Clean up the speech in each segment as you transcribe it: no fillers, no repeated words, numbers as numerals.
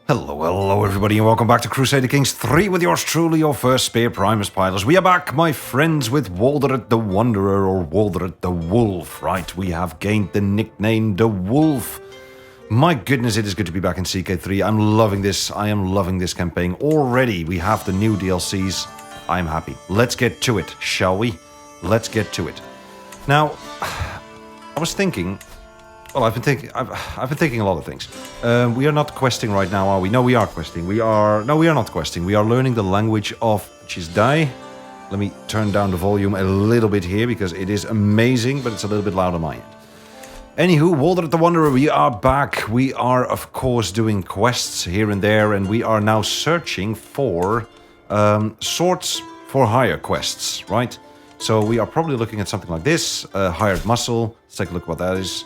Hello everybody, and welcome back to Crusader Kings 3 with yours truly, your first Spear Primus pilots. We are back, my friends, with Waldred the Wanderer, or Waldred the Wolf, right? We have gained the nickname the Wolf. My goodness, it is good to be back in CK3. I'm loving this. I am loving this campaign. Already, we have the new DLCs. I'm happy. Let's get to it, shall we? Let's get to it. Now, I was thinking... Well, I've been thinking a lot of things. We are not questing right now, are we? No, we are questing. We are not questing. We are learning the language of Chisdai. Let me turn down the volume a little bit here because it is amazing, but it's a little bit loud on my end. Anywho, Waldred the Wanderer, we are back. We are, of course, doing quests here and there, and we are now searching for swords for hire quests, right? So we are probably looking at something like this, hired muscle. Let's take a look at what that is.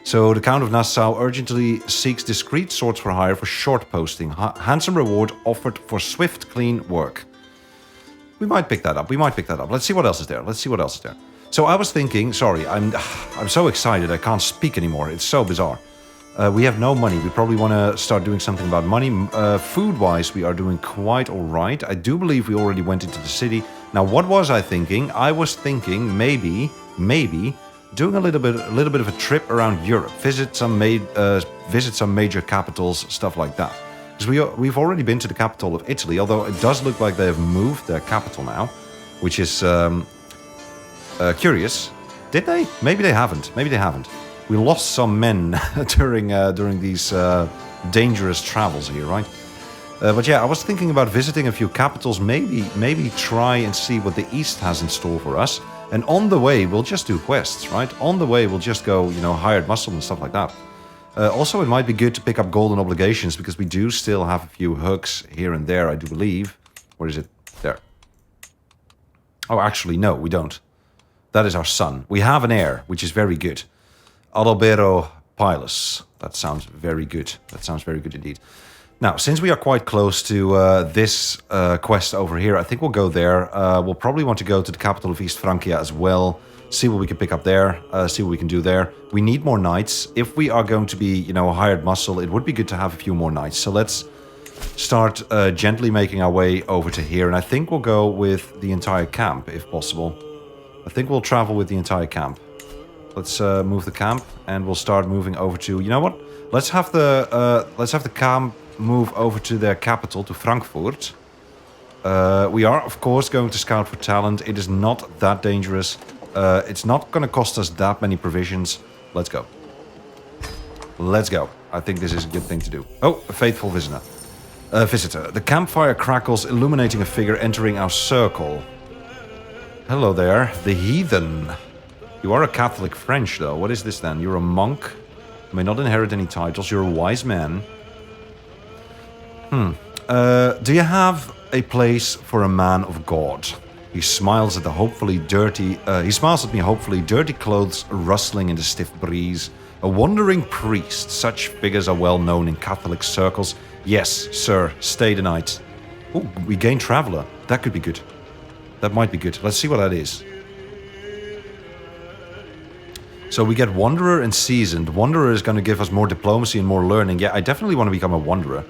So the Count of Nassau urgently seeks discreet swords for hire for short posting. Handsome reward offered for swift, clean work. We might pick that up. Let's see what else is there. So I was thinking, sorry, I'm so excited I can't speak anymore. It's so bizarre. We have no money. We probably want to start doing something about money. Food-wise, we are doing quite all right. I do believe we already went into the city. Now, what was I thinking? I was thinking maybe doing a little bit of a trip around Europe, visit some major capitals, stuff like that. Because we've already been to the capital of Italy, although it does look like they have moved their capital now, which is curious. Did they? Maybe they haven't. We lost some men during these dangerous travels here, right? But yeah, I was thinking about visiting a few capitals, maybe try and see what the East has in store for us. And on the way, we'll just do quests, right? On the way, we'll just go, hired muscle and stuff like that. Also, it might be good to pick up golden obligations, because we do still have a few hooks here and there, I do believe. Where is it? There. Oh, actually, no, we don't. That is our son. We have an heir, which is very good. Adalbero Pilus. That sounds very good. Indeed. Now, since we are quite close to this quest over here, I think we'll go there. We'll probably want to go to the capital of East Francia as well, see what we can pick up there, see what we can do there. We need more knights. If we are going to be, hired muscle, it would be good to have a few more knights. So let's start gently making our way over to here. And I think we'll go with the entire camp, if possible. I think we'll travel with the entire camp. Let's move the camp, and we'll start moving over to... You know what? Let's have the camp move over to their capital, to Frankfurt. We are, of course, going to scout for talent. It is not that dangerous. It's not going to cost us that many provisions. Let's go. I think this is a good thing to do. Oh, a faithful visitor. The campfire crackles, illuminating a figure entering our circle. Hello there, the heathen. You are a Catholic French, though. What is this then? You're a monk. You may not inherit any titles. You're a wise man. Do you have a place for a man of God? He smiles at me, hopefully dirty clothes rustling in the stiff breeze. A wandering priest. Such figures are well known in Catholic circles. Yes, sir, stay the night. Oh, we gain traveler. That could be good. That might be good. Let's see what that is. So we get Wanderer and Seasoned. Wanderer is going to give us more diplomacy and more learning. Yeah, I definitely want to become a Wanderer.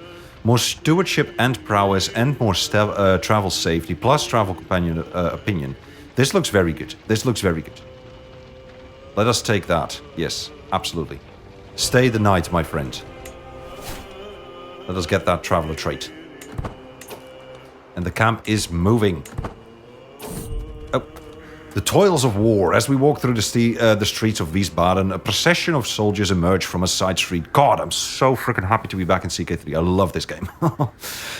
More stewardship and prowess, and more travel safety, plus travel companion opinion. This looks very good. Let us take that. Yes, absolutely. Stay the night, my friend. Let us get that traveler trait. And the camp is moving. Oh. The toils of war. As we walk through the streets of Wiesbaden, a procession of soldiers emerge from a side street. God, I'm so freaking happy to be back in CK3. I love this game.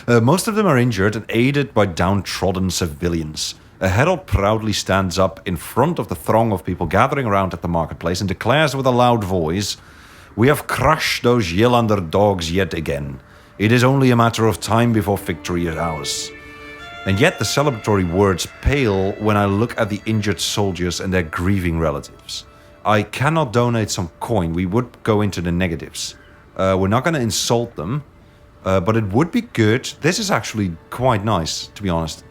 Most of them are injured and aided by downtrodden civilians. A herald proudly stands up in front of the throng of people gathering around at the marketplace and declares with a loud voice, "We have crushed those Yelander dogs yet again. It is only a matter of time before victory is ours." And yet the celebratory words pale when I look at the injured soldiers and their grieving relatives. I cannot donate some coin. We would go into the negatives. We're not going to insult them, but it would be good. This is actually quite nice, to be honest.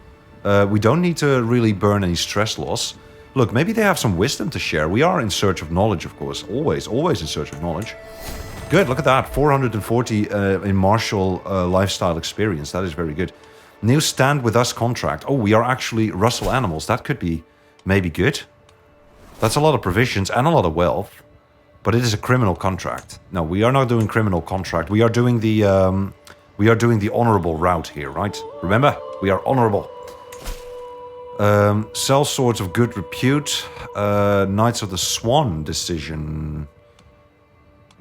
We don't need to really burn any stress loss. Look, maybe they have some wisdom to share. We are in search of knowledge, of course. Always in search of knowledge. Good, look at that. 440 in martial lifestyle experience. That is very good. New stand with us contract. Oh, we are actually Russell animals. That could be maybe good. That's a lot of provisions and a lot of wealth. But it is a criminal contract. No, we are not doing criminal contract. We are doing the honorable route here, right? Remember, we are honorable. Sell swords of good repute. Knights of the Swan decision.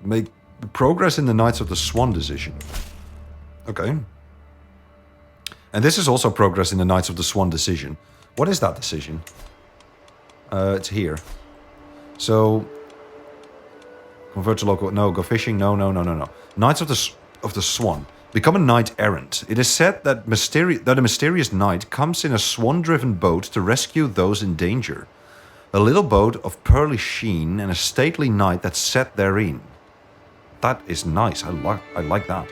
Make progress in the Knights of the Swan decision. Okay. And this is also progress in the Knights of the Swan decision. What is that decision? It's here. So, convert to local. No, go fishing. No. Knights of the Swan. Become a knight errant. It is said that a mysterious knight comes in a swan-driven boat to rescue those in danger. A little boat of pearly sheen and a stately knight that's set therein. That is nice. I like that.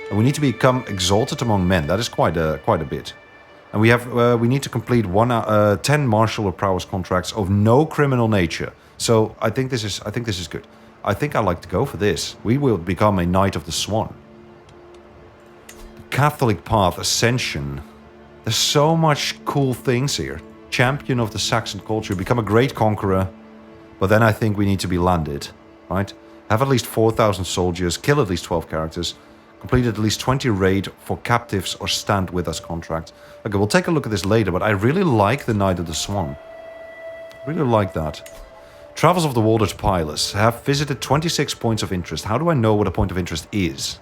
And we need to become exalted among men. That is quite a bit. And we need to complete 10 martial or prowess contracts of no criminal nature. So I think this is good. I think I like to go for this. We will become a Knight of the Swan. Catholic Path Ascension. There's so much cool things here. Champion of the Saxon culture. Become a great conqueror. But then I think we need to be landed. Right? Have at least 4,000 soldiers. Kill at least 12 characters. Completed at least 20 raid for captives or stand with us contracts. Okay, we'll take a look at this later, but I really like the Knight of the Swan. Really like that. Travels of the Walder to Pilus. Have visited 26 points of interest. How do I know what a point of interest is?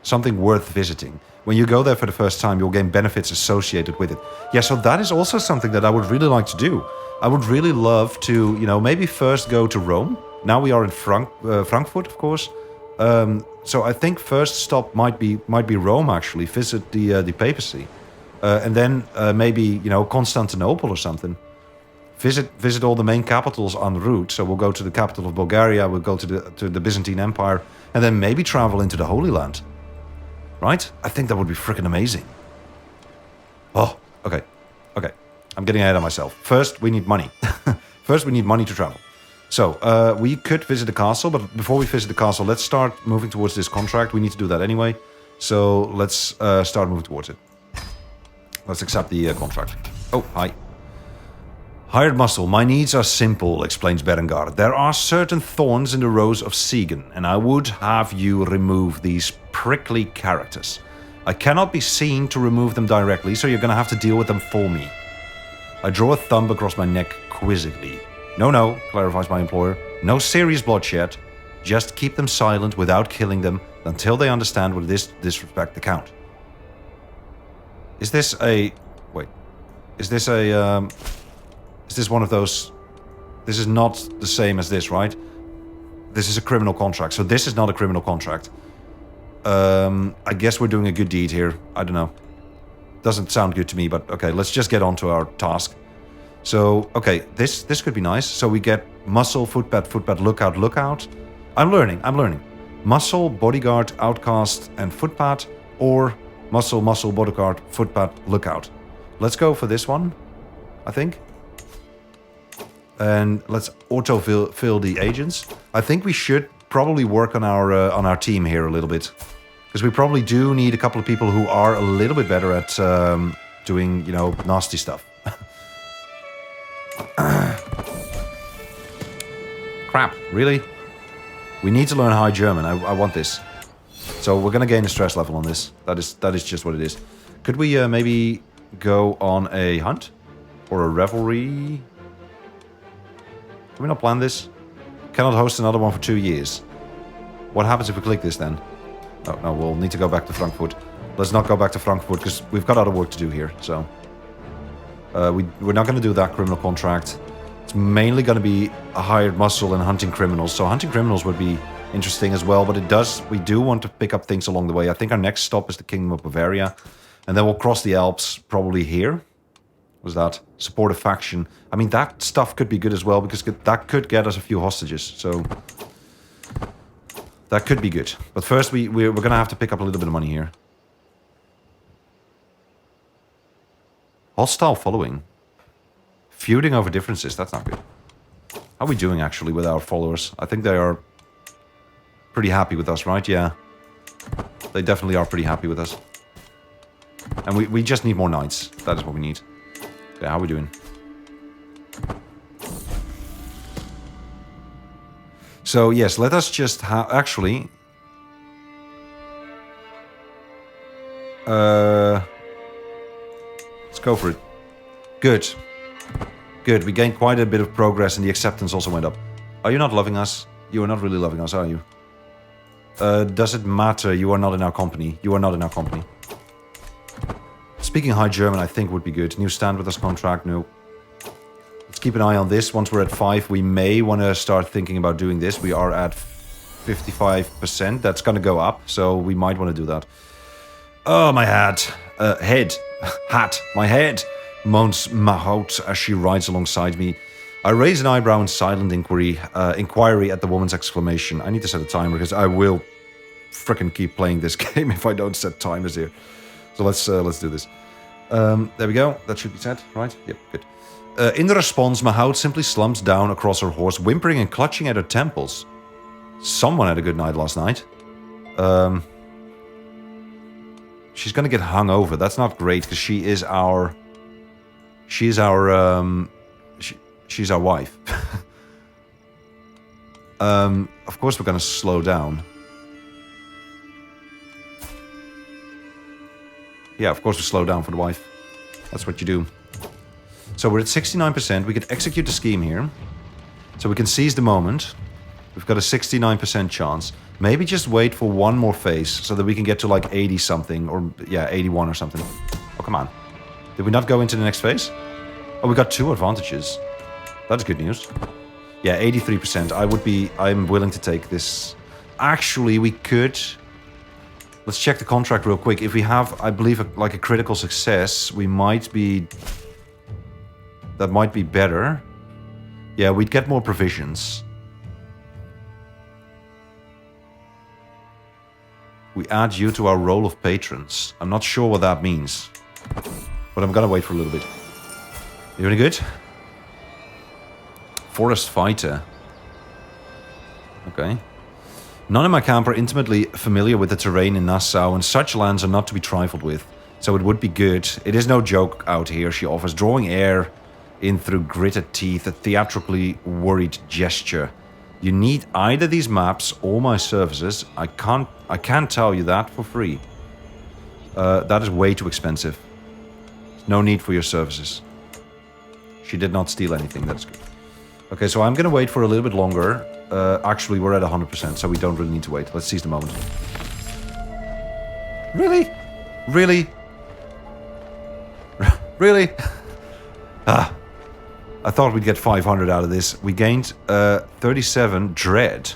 Something worth visiting. When you go there for the first time, you'll gain benefits associated with it. Yeah, so that is also something that I would really like to do. I would really love to, maybe first go to Rome. Now we are in Frankfurt, of course. So I think first stop might be Rome, actually. Visit the papacy. And then maybe, Constantinople or something. Visit all the main capitals en route. So we'll go to the capital of Bulgaria, we'll go to the Byzantine Empire, and then maybe travel into the Holy Land. Right? I think that would be freaking amazing. Oh, okay. I'm getting ahead of myself. First, we need money. First, we need money to travel. So, we could visit the castle, but before we visit the castle, let's start moving towards this contract. We need to do that anyway. So, let's start moving towards it. Let's accept the contract. Oh, hi. Hired muscle. My needs are simple, explains Berengar. There are certain thorns in the rose of Siegen, and I would have you remove these prickly characters. I cannot be seen to remove them directly, so you're going to have to deal with them for me. I draw a thumb across my neck quizzically. No, clarifies my employer. No serious bloodshed. Just keep them silent without killing them until they understand what this disrespect account. Is this a... Wait. Is this a... Is this one of those... This is not the same as this, right? This is a criminal contract, so this is not a criminal contract. I guess we're doing a good deed here. I don't know. Doesn't sound good to me, but okay, let's just get on to our task. So, okay, this could be nice. So we get muscle, footpad, lookout. I'm learning. Muscle, bodyguard, outcast, and footpad, or muscle, bodyguard, footpad, lookout. Let's go for this one, I think. And let's auto-fill the agents. I think we should probably work on our team here a little bit. Because we probably do need a couple of people who are a little bit better at doing, nasty stuff. Crap, really? We need to learn High German. I want this. So we're going to gain a stress level on this. That is just what it is. Could we maybe go on a hunt? Or a revelry? Can we not plan this? Cannot host another one for 2 years. What happens if we click this then? Oh, no, we'll need to go back to Frankfurt. Let's not go back to Frankfurt because we've got other work to do here. So we're not going to do that criminal contract. It's mainly going to be a hired muscle and hunting criminals. So hunting criminals would be interesting as well. But we do want to pick up things along the way. I think our next stop is the Kingdom of Bavaria. And then we'll cross the Alps probably here. Was that support a faction? I mean, that stuff could be good as well because that could get us a few hostages. So that could be good. But first, we're going to have to pick up a little bit of money here. Hostile following. Feuding over differences. That's not good. How are we doing, actually, with our followers? I think they are pretty happy with us, right? Yeah. They definitely are pretty happy with us. And we just need more knights. That is what we need. Okay, how are we doing? So, yes, let us just actually... let's go for it. Good. Good, we gained quite a bit of progress and the acceptance also went up. Are you not loving us? You are not really loving us, are you? Does it matter? You are not in our company. You are not in our company. Speaking High German, I think would be good. New stand with us contract, no. Let's keep an eye on this. Once we're at 5, we may want to start thinking about doing this. We are at 55%. That's going to go up, so we might want to do that. Oh, my hat. Head. Hat. My head. Moans Mahout as she rides alongside me. I raise an eyebrow in silent inquiry at the woman's exclamation. I need to set a timer because I will frickin' keep playing this game if I don't set timers here. So let's do this. There we go. That should be set, right? Yep, good. In the response, Mahout simply slumps down across her horse, whimpering and clutching at her temples. Someone had a good night last night. She's gonna get hung over. That's not great because she's our wife. Of course we're gonna slow down. Yeah, of course we slow down for the wife. That's what you do. So we're at 69%. We could execute the scheme here. So we can seize the moment. We've got a 69% chance. Maybe just wait for one more phase so that we can get to like 80 something. Or, yeah, 81 or something. Oh, come on. Did we not go into the next phase? Oh, we got 2 advantages. That's good news. Yeah, 83%. I'm willing to take this. Actually, we could... Let's check the contract real quick. If we have, I believe, like a critical success, we might be... That might be better. Yeah, we'd get more provisions. We add you to our roll of patrons. I'm not sure what that means. But I'm gonna wait for a little bit. You any good? Forest fighter. Okay. None in my camp are intimately familiar with the terrain in Nassau, and such lands are not to be trifled with. So it would be good. It is no joke out here, she offers, drawing air in through gritted teeth, a theatrically worried gesture. You need either these maps or my services. I can't tell you that for free. That is way too expensive. No need for your services. She did not steal anything, that's good. Okay, so I'm gonna wait for a little bit longer. Actually, we're at 100%, so we don't really need to wait. Let's seize the moment. Really? Really? Really? I thought we'd get 500 out of this. We gained 37 dread.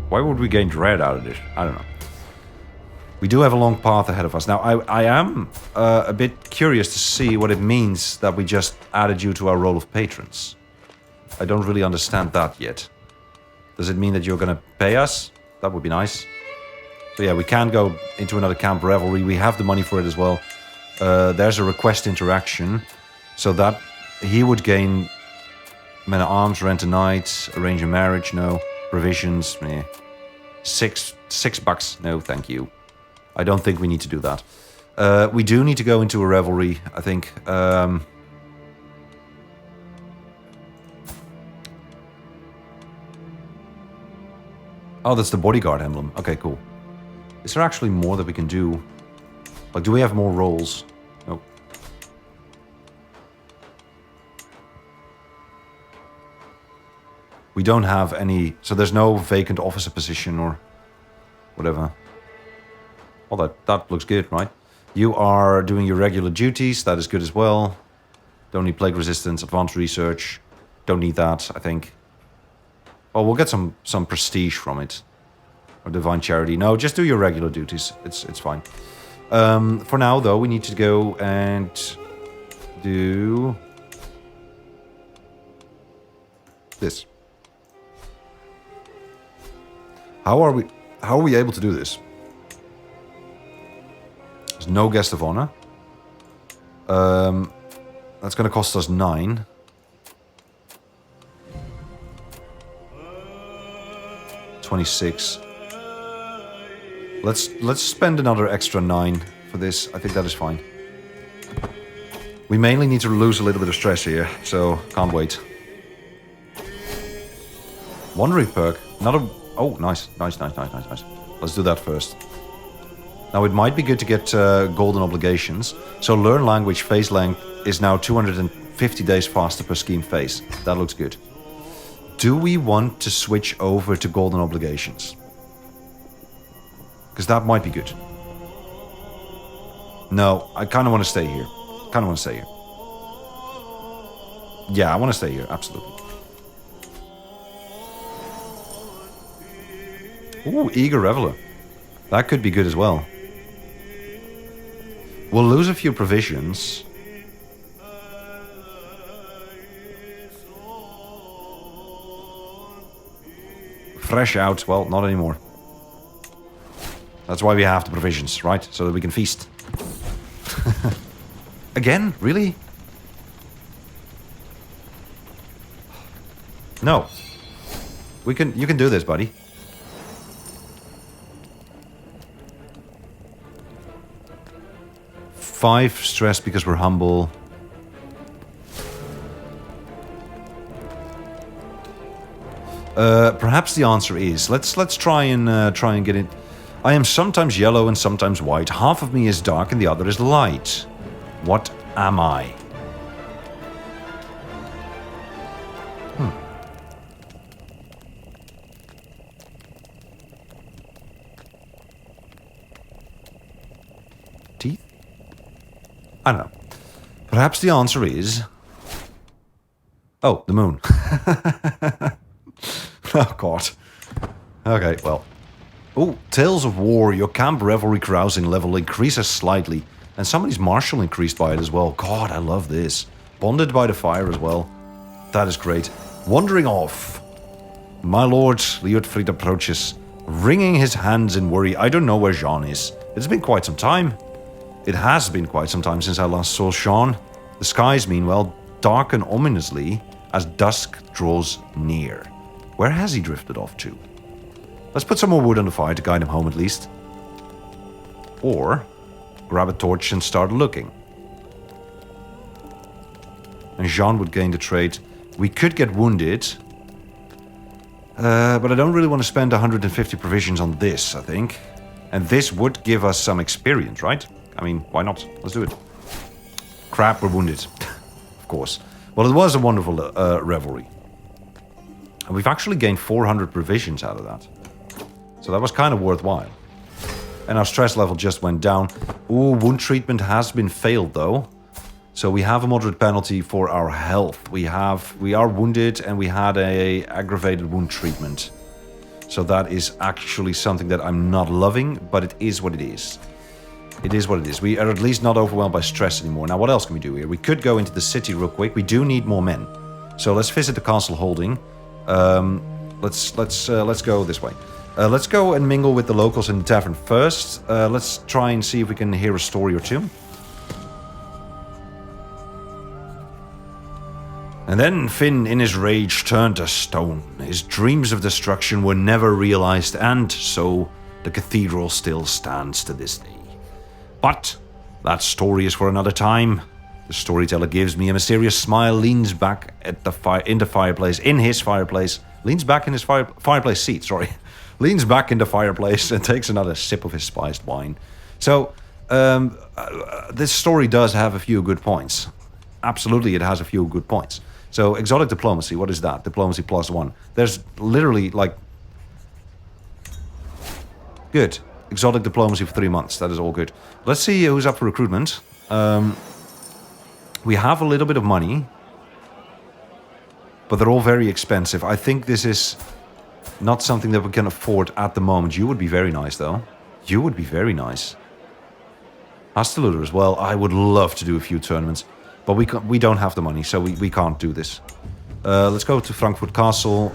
Why would we gain dread out of this? I don't know. We do have a long path ahead of us. Now, I am a bit curious to see what it means that we just added you to our roll of patrons. I don't really understand that yet. Does it mean that you're going to pay us? That would be nice. So yeah, we can go into another camp revelry. We have the money for it as well. There's a request interaction. So that he would gain men at arms, rent a night, arrange a marriage, no. Provisions, meh. $6, no thank you. I don't think we need to do that. We do need to go into a revelry, I think. Oh, that's the bodyguard emblem. Okay, cool. Is there actually more that we can do? Like, do we have more roles? Nope. We don't have any... So there's no vacant officer position or whatever. Well, that looks good, right? You are doing your regular duties. That is good as well. Don't need plague resistance, advanced research. Don't need that, I think. Well, we'll get some prestige from it. Or divine charity. No, just do your regular duties. It's fine. For now, though, we need to go and do this. How are we able to do this? There's no guest of honor. That's going to cost us 9. 26. Let's spend another extra 9 for this. I think that is fine. We mainly need to lose a little bit of stress here, so can't wait. Wandering perk. Another... Oh, nice. Nice. Let's do that first. Now, it might be good to get golden obligations. So learn language phase length is now 250 days faster per scheme phase. That looks good. Do we want to switch over to golden obligations? Because that might be good. No, I kind of want to stay here. Yeah, I want to stay here, absolutely. Ooh, Eager Reveler. That could be good as well. We'll lose a few provisions. Fresh out, well, not anymore. That's why we have the provisions, right? So that we can feast. Again? Really? No. You can do this, buddy. Five stress because we're humble. Perhaps the answer is let's try and get it. I am sometimes yellow and sometimes white. Half of me is dark and the other is light. What am I? Teeth? I don't know. Perhaps the answer is... Oh, the moon. Oh, God. Okay, well. Oh, Tales of War. Your camp revelry carousing level increases slightly. And somebody's martial increased by it as well. God, I love this. Bonded by the fire as well. That is great. Wandering off. My lord, Liutfrid approaches, wringing his hands in worry. I don't know where Jean is. It's been quite some time. It has been quite some time since I last saw Jean. The skies, meanwhile, darken ominously as dusk draws near. Where has he drifted off to? Let's put some more wood on the fire to guide him home at least. Or grab a torch and start looking. And Jean would gain the trait. We could get wounded. But I don't really want to spend 150 provisions on this, I think. And this would give us some experience, right? I mean, why not? Let's do it. Crap, we're wounded. Of course. Well, it was a wonderful revelry. And we've actually gained 400 provisions out of that. So that was kind of worthwhile. And our stress level just went down. Ooh, wound treatment has been failed, though. So we have a moderate penalty for our health. We are wounded and we had a aggravated wound treatment. So that is actually something that I'm not loving, but it is what it is. It is what it is. We are at least not overwhelmed by stress anymore. Now, what else can we do here? We could go into the city real quick. We do need more men. So let's visit the castle holding. Let's go this way. Let's go and mingle with the locals in the tavern first. Let's try and see if we can hear a story or two. And then Finn, in his rage, turned to stone. His dreams of destruction were never realized, and so the cathedral still stands to this day. But that story is for another time. The storyteller gives me a mysterious smile, leans back at the fireplace, leans back in his fireplace seat, leans back in the fireplace and takes another sip of his spiced wine. So, this story does have a few good points. Absolutely, it has a few good points. So, exotic diplomacy, what is that? Diplomacy +1. There's literally, like... Good. Exotic diplomacy for 3 months. That is all good. Let's see who's up for recruitment. We have a little bit of money. But they're all very expensive. I think this is not something that we can afford at the moment. You would be very nice, though. You would be very nice. Hasteluder as well. I would love to do a few tournaments. But we don't have the money, so we can't do this. Let's go to Frankfurt Castle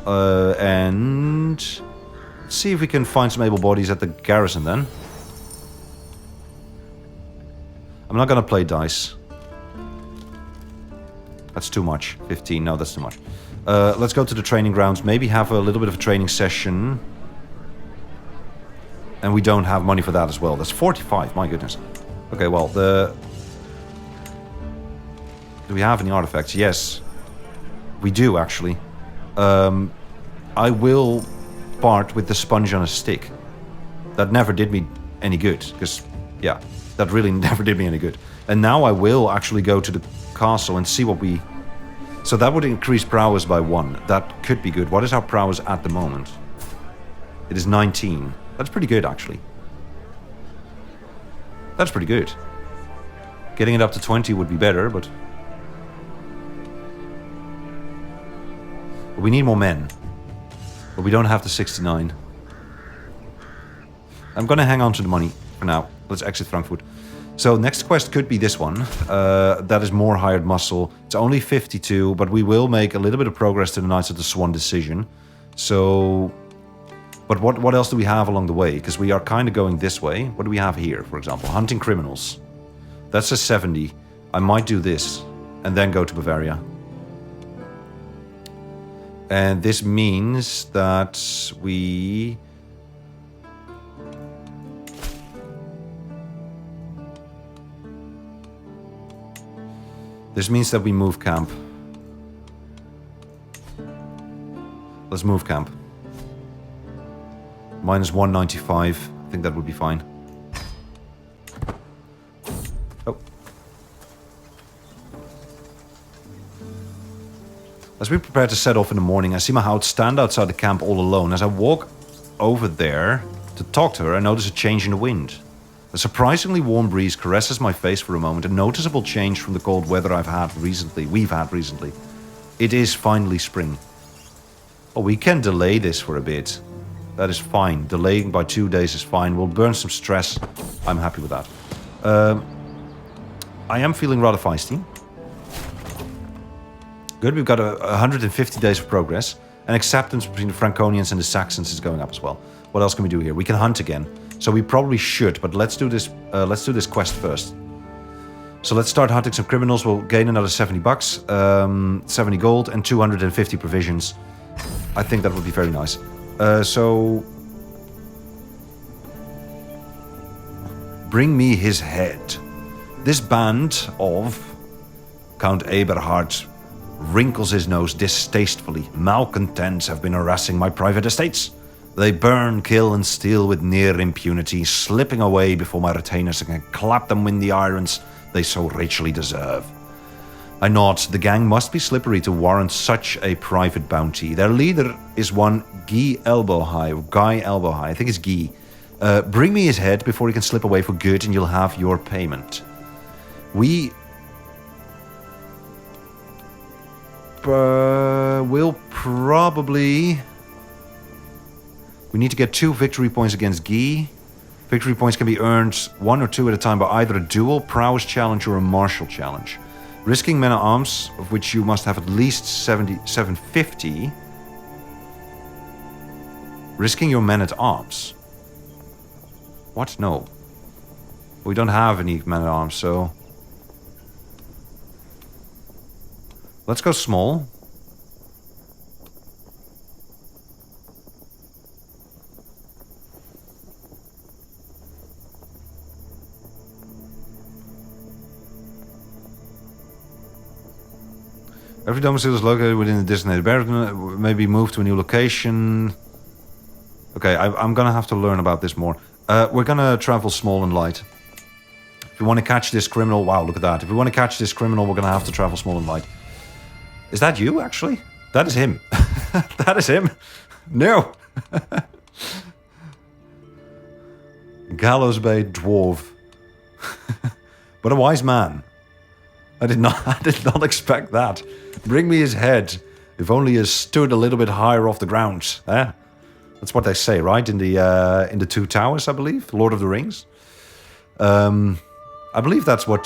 and see if we can find some able bodies at the garrison then. I'm not going to play dice. That's too much. 15, no, that's too much. Let's go to the training grounds. Maybe have a little bit of a training session. And we don't have money for that as well. That's 45, my goodness. Okay, well, do we have any artifacts? Yes. We do, actually. I will part with the sponge on a stick. That never did me any good, because, yeah, that really never did me any good. And now I will actually go to the castle and see what we... So that would increase prowess by 1. That could be good. What is our prowess at the moment? It is 19. That's pretty good, actually. That's pretty good. Getting it up to 20 would be better, but... We need more men. But we don't have the 69. I'm gonna hang on to the money for now. Let's exit Frankfurt. So next quest could be this one. That is more hired muscle. It's only 52, but we will make a little bit of progress to the Knights of the Swan decision. So... But what else do we have along the way? Because we are kind of going this way. What do we have here, for example? Hunting criminals. That's a 70. I might do this. And then go to Bavaria. And this means that we... This means that we move camp. Let's move camp. Minus 195. I think that would be fine. Oh. As we prepare to set off in the morning, I see my hound stand outside the camp all alone. As I walk over there to talk to her, I notice a change in the wind. A surprisingly warm breeze caresses my face for a moment, a noticeable change from the cold weather we've had recently. It is finally spring. Oh, we can delay this for a bit. That is fine. Delaying by 2 days is fine. We'll burn some stress. I'm happy with that. I am feeling rather feisty. Good, we've got 150 days of progress. And acceptance between the Franconians and the Saxons is going up as well. What else can we do here? We can hunt again. So we probably should, but let's do this quest first. So let's start hunting some criminals. We'll gain another 70 bucks, 70 gold, and 250 provisions. I think that would be very nice. So... Bring me his head. This band of... Count Eberhard wrinkles his nose distastefully. Malcontents have been harassing my private estates. They burn, kill, and steal with near impunity, slipping away before my retainers can clap them in the irons they so richly deserve. I nod. The gang must be slippery to warrant such a private bounty. Their leader is one Guy Elbowhigh. I think it's Guy. Bring me his head before he can slip away for good, and you'll have your payment. We will probably... We need to get 2 victory points against Guy. Victory points can be earned 1 or 2 at a time by either a duel, prowess challenge, or a martial challenge. Risking men-at-arms, of which you must have at least 750. Risking your men-at-arms. What? No. We don't have any men-at-arms, so... Let's go small. Every domicile is located within the designated barrier, maybe moved to a new location. Okay, I'm gonna have to learn about this more. We're gonna travel small and light. If we want to catch this criminal, wow, look at that. If we want to catch this criminal, we're gonna have to travel small and light. Is that you, actually? That is him. That is him. No. Gallows Bay dwarf. But a wise man. I did not expect that. Bring me his head. If only he stood a little bit higher off the ground. Eh? That's what they say, right? In the Two Towers, I believe. Lord of the Rings. I believe that's what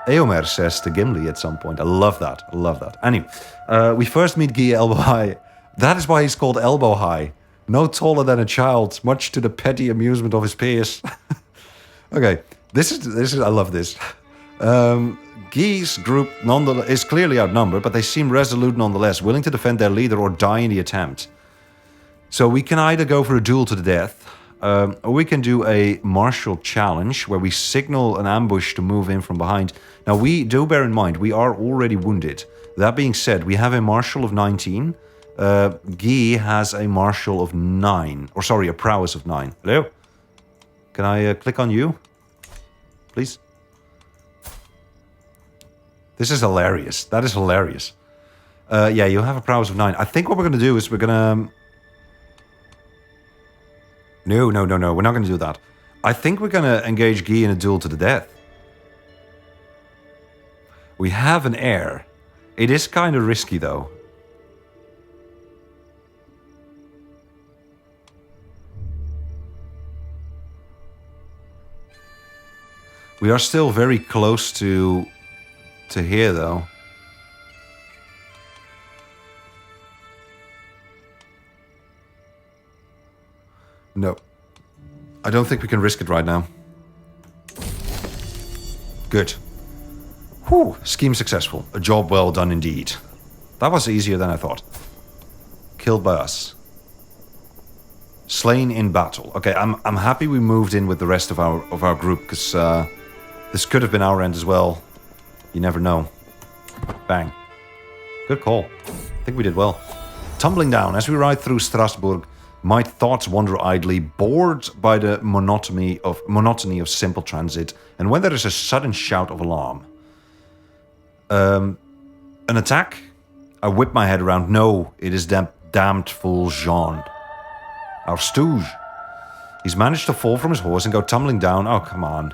Eomer says to Gimli at some point. I love that. I love that. Anyway, we first meet Guy Elbow High. That is why he's called Elbow High. No taller than a child, much to the petty amusement of his peers. Okay, this is I love this. Guy's group nonetheless is clearly outnumbered, but they seem resolute nonetheless, willing to defend their leader or die in the attempt. So we can either go for a duel to the death, Or we can do a martial challenge where we signal an ambush to move in from behind. Now, we do bear in mind, we are already wounded. That being said, we have a martial of 19. Guy has a martial of 9. Or sorry, a prowess of 9. Hello? Can I click on you? Please? This is hilarious. That is hilarious. Yeah, you have a prowess of 9. I think what we're going to do is we're going to... No. We're not going to do that. I think we're going to engage Guy in a duel to the death. We have an heir. It is kind of risky, though. We are still very close to here, though. No. I don't think we can risk it right now. Good. Whew, scheme successful. A job well done indeed. That was easier than I thought. Killed by us. Slain in battle. Okay, I'm happy we moved in with the rest of our group, because this could have been our end as well. You never know. Bang. Good call. I think we did well. Tumbling down as we ride through Strasbourg, my thoughts wander idly, bored by the monotony of simple transit, and when there is a sudden shout of alarm. An attack? I whip my head around. No, it is damned fool Jean. Our stooge. He's managed to fall from his horse and go tumbling down. Oh, come on.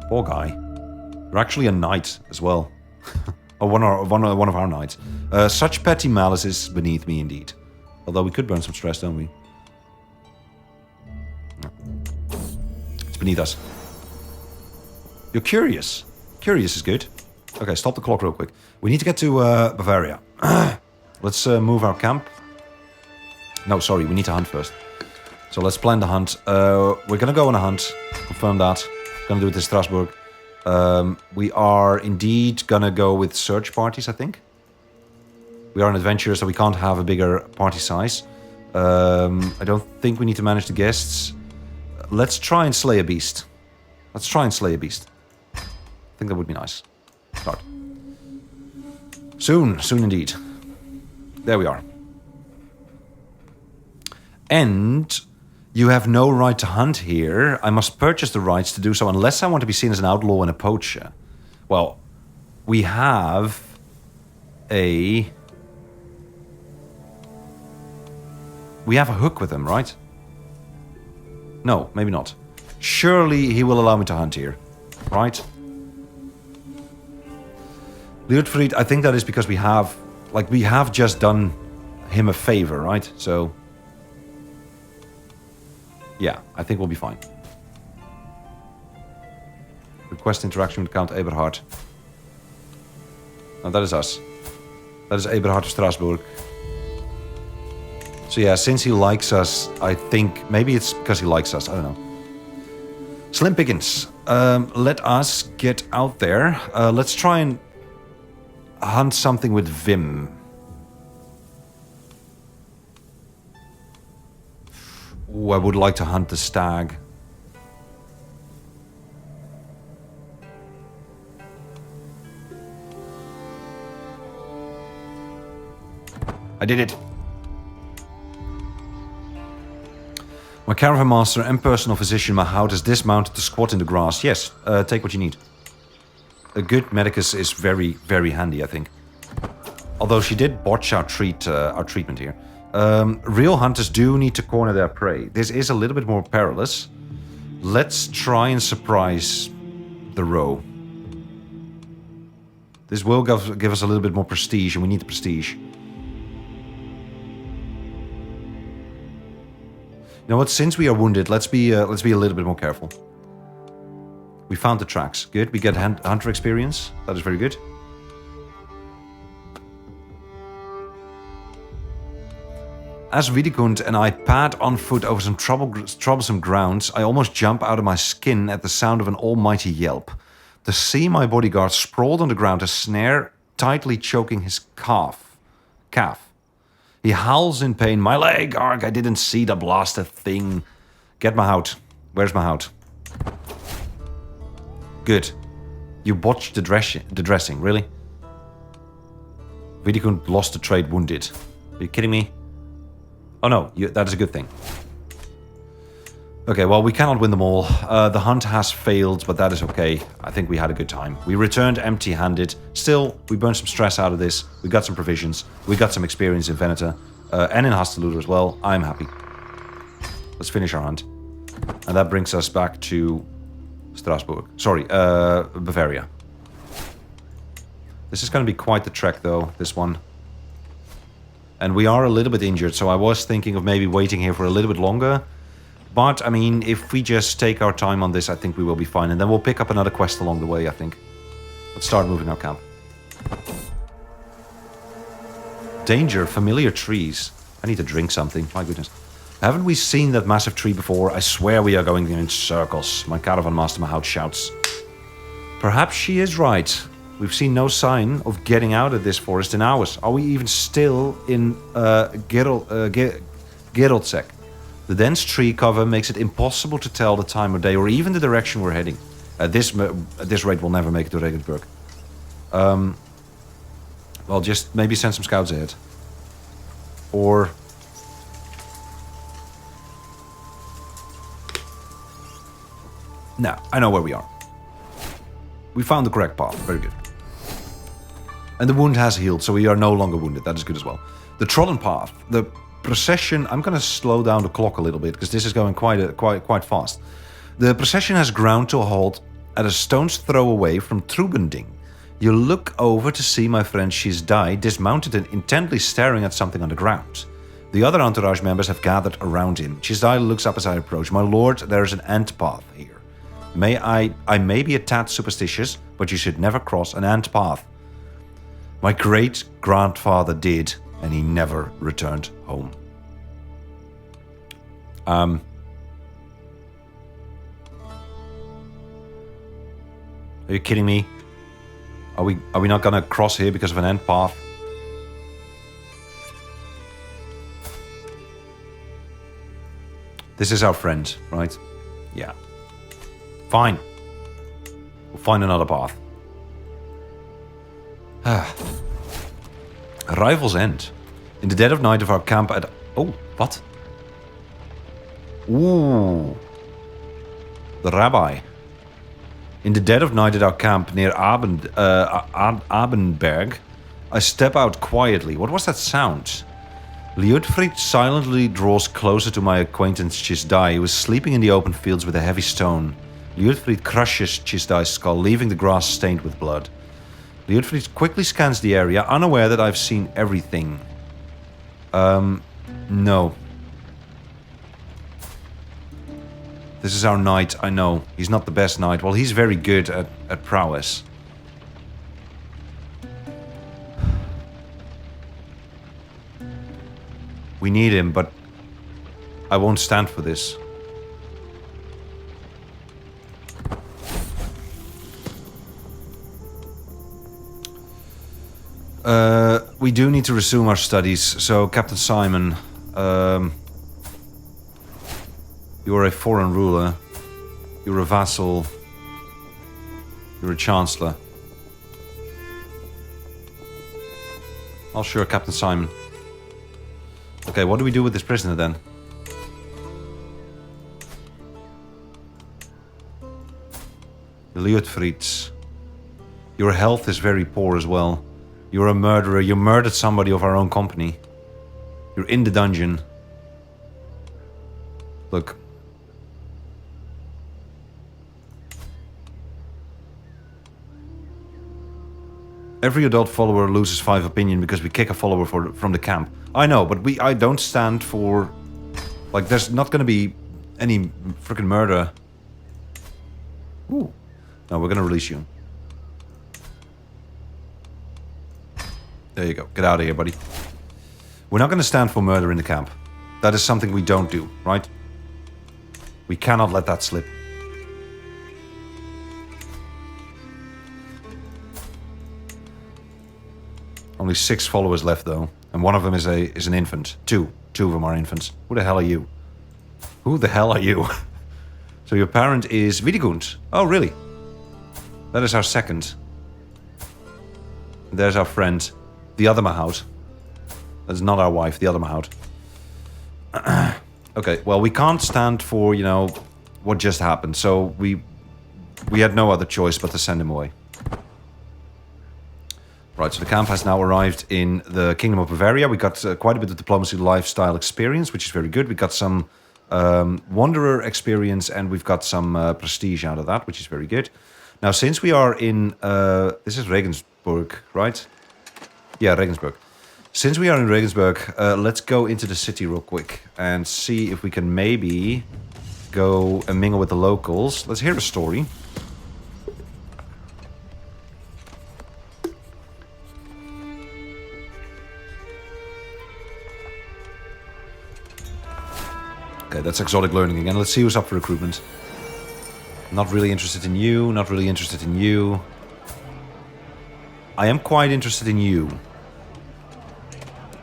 Poor guy. You're actually a knight as well. Or one of our knights. Such petty malice is beneath me indeed. Although we could burn some stress, don't we? No. It's beneath us. You're curious. Curious is good. Okay, stop the clock real quick. We need to get to Bavaria. Let's move our camp. No, sorry, we need to hunt first. So let's plan the hunt. We're gonna go on a hunt. Confirm that. Gonna do it in Strasbourg. We are indeed gonna go with search parties, I think. We are an adventurer, so we can't have a bigger party size. I don't think we need to manage the guests. Let's try and slay a beast. Let's try and slay a beast. I think that would be nice. Start. Soon indeed. There we are. And you have no right to hunt here. I must purchase the rights to do so unless I want to be seen as an outlaw and a poacher. Well, we have a hook with him, right? No, maybe not. Surely he will allow me to hunt here, right? Liutfried, I think that is because we have just done him a favor, right? So, yeah, I think we'll be fine. Request interaction with Count Eberhard. No, that is us. That is Eberhard of Strasbourg. So yeah, since he likes us, I think maybe it's because he likes us. I don't know. Slim Pickens, let us get out there. Let's try and hunt something with Vim. Ooh, I would like to hunt the stag. I did it. My caravan master and personal physician Mahout is dismounted to squat in the grass. Yes, take what you need. A good medicus is very, very handy, I think. Although she did botch our treatment here. Real hunters do need to corner their prey. This is a little bit more perilous. Let's try and surprise the roe. This will give us a little bit more prestige, and we need the prestige. You know what? Since we are wounded, let's be a little bit more careful. We found the tracks. Good. We get hunter experience. That is very good. As Wiedekund and I pad on foot over some troublesome grounds, I almost jump out of my skin at the sound of an almighty yelp. To see my bodyguard sprawled on the ground, a snare tightly choking his calf. He howls in pain. My leg, arg, I didn't see the blasted thing. Get my hout. Where's my hout? Good. You botched the dressing, really? Vidikund lost the trade wounded. Are you kidding me? Oh no, that is a good thing. Okay, well, we cannot win them all. The hunt has failed, but that is okay. I think we had a good time. We returned empty-handed. Still, we burned some stress out of this. We got some provisions. We got some experience in Veneta. And in Hasteluder as well. I'm happy. Let's finish our hunt. And that brings us back to Strasbourg. Sorry, Bavaria. This is going to be quite the trek, though, this one. And we are a little bit injured, so I was thinking of maybe waiting here for a little bit longer. But, I mean, if we just take our time on this, I think we will be fine. And then we'll pick up another quest along the way, I think. Let's start moving our camp. Danger, familiar trees. I need to drink something, my goodness. Haven't we seen that massive tree before? I swear we are going in circles. My caravan master Mahout shouts. Perhaps she is right. We've seen no sign of getting out of this forest in hours. Are we even still in Geroldsek? The dense tree cover makes it impossible to tell the time of day or even the direction we're heading. At this rate, we'll never make it to Regensburg. Well, just maybe send some scouts ahead. Or... No, I know where we are. We found the correct path. Very good. And the wound has healed, so we are no longer wounded. That is good as well. The trodden path. The procession... I'm going to slow down the clock a little bit, because this is going quite fast. The procession has ground to a halt at a stone's throw away from Trubending. You look over to see my friend Shizdai dismounted and intently staring at something on the ground. The other entourage members have gathered around him. Shizdai looks up as I approach. My lord, there is an ant path here. I may be a tad superstitious, but you should never cross an ant path. My great-grandfather did, and he never returned home. Are you kidding me? Are we not gonna cross here because of an ant path? This is our friend, right? Yeah. Fine. We'll find another path. Arrival's end. In the dead of night of our camp at... Oh, what? Ooh. The rabbi. In the dead of night at our camp near Abenberg, I step out quietly. What was that sound? Liutfrid silently draws closer to my acquaintance Chizdai, who is sleeping in the open fields with a heavy stone. Liutfrid crushes Chizdai's skull, leaving the grass stained with blood. Liutfrid quickly scans the area, unaware that I've seen everything. No. This is our knight, I know. He's not the best knight. Well, he's very good at prowess. We need him, but I won't stand for this. We do need to resume our studies, so Captain Simon, you're a foreign ruler, you're a vassal, you're a chancellor. Oh sure, Captain Simon. Okay, what do we do with this prisoner then? Liutfrid, your health is very poor as well. You're a murderer. You murdered somebody of our own company. You're in the dungeon. Look. Every adult follower loses 5 opinion because we kick a follower from the camp. I know, but I don't stand for... Like, there's not gonna be any freaking murder. Ooh. No, we're gonna release you. There you go. Get out of here, buddy. We're not gonna stand for murder in the camp. That is something we don't do, right? We cannot let that slip. Only 6 followers left, though. And one of them is an infant. Two of them are infants. Who the hell are you? Who the hell are you? So your parent is Widigund. Oh, really? That is our second. There's our friend, the other Mahout. That's not our wife, the other Mahout. Okay, well, we can't stand for, you know, what just happened. So we had no other choice but to send him away. Right, so the camp has now arrived in the Kingdom of Bavaria. We got quite a bit of diplomacy lifestyle experience, which is very good. We got some wanderer experience, and we've got some prestige out of that, which is very good. Now, since we are in... this is Regensburg, right? Yeah, Regensburg. Since we are in Regensburg, let's go into the city real quick and see if we can maybe go and mingle with the locals. Let's hear a story. Okay, that's exotic learning again. Let's see who's up for recruitment. Not really interested in you, not really interested in you. I am quite interested in you.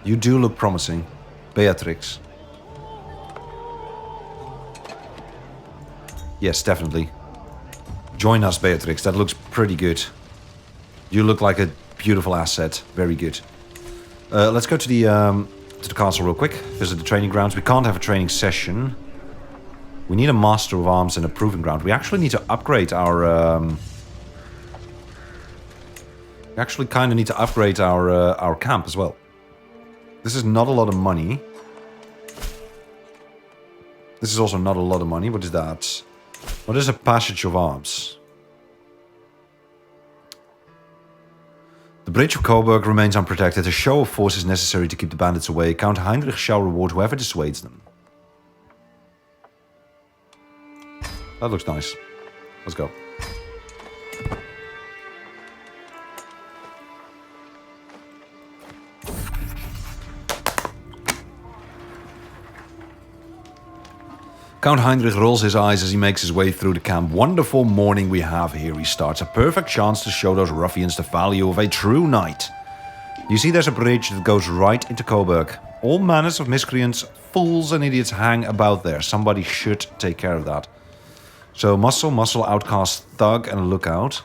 You do look promising. Beatrix. Yes, definitely. Join us, Beatrix. That looks pretty good. You look like a beautiful asset. Very good. Let's go to the castle real quick. Visit the training grounds. We can't have a training session. We need a master of arms and a proving ground. We actually need to upgrade our... we actually kind of need to upgrade our camp as well. This is not a lot of money. This is also not a lot of money. What is that? What is a passage of arms? The bridge of Coburg remains unprotected. A show of force is necessary to keep the bandits away. Count Heinrich shall reward whoever dissuades them. That looks nice. Let's go. Count Heinrich rolls his eyes as he makes his way through the camp. Wonderful morning we have here, he starts. A perfect chance to show those ruffians the value of a true knight. You see there's a bridge that goes right into Coburg. All manners of miscreants, fools and idiots hang about there. Somebody should take care of that. So muscle, outcast, thug and lookout.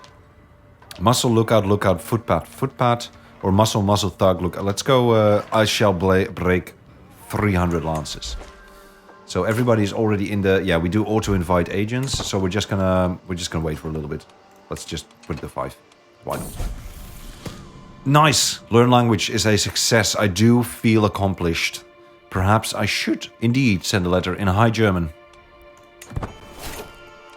Muscle, lookout, footpad. Or muscle, thug, lookout. Let's go, I shall break 300 lances. So everybody's already in the... Yeah, we do auto-invite agents, so we're just gonna wait for a little bit. Let's just put the 5. Why not? Nice! Learn language is a success. I do feel accomplished. Perhaps I should indeed send a letter in High German.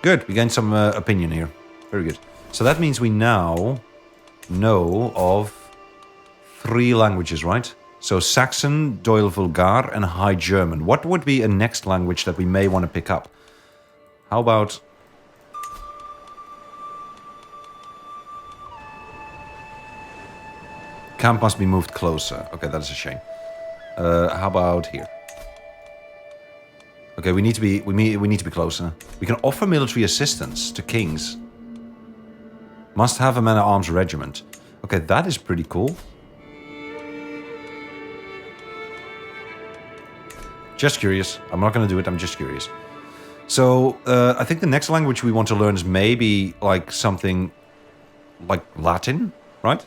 Good, we gained some opinion here. Very good. So that means we now know of 3 languages, right? So Saxon, Doyle Vulgar, and High German. What would be a next language that we may want to pick up? How about... Camp must be moved closer. Okay, that is a shame. How about here? Okay, we need to be closer. We can offer military assistance to kings. Must have a man-at-arms regiment. Okay, that is pretty cool. Just curious. I'm not going to do it. I'm just curious. So, I think the next language we want to learn is maybe like something like Latin, right?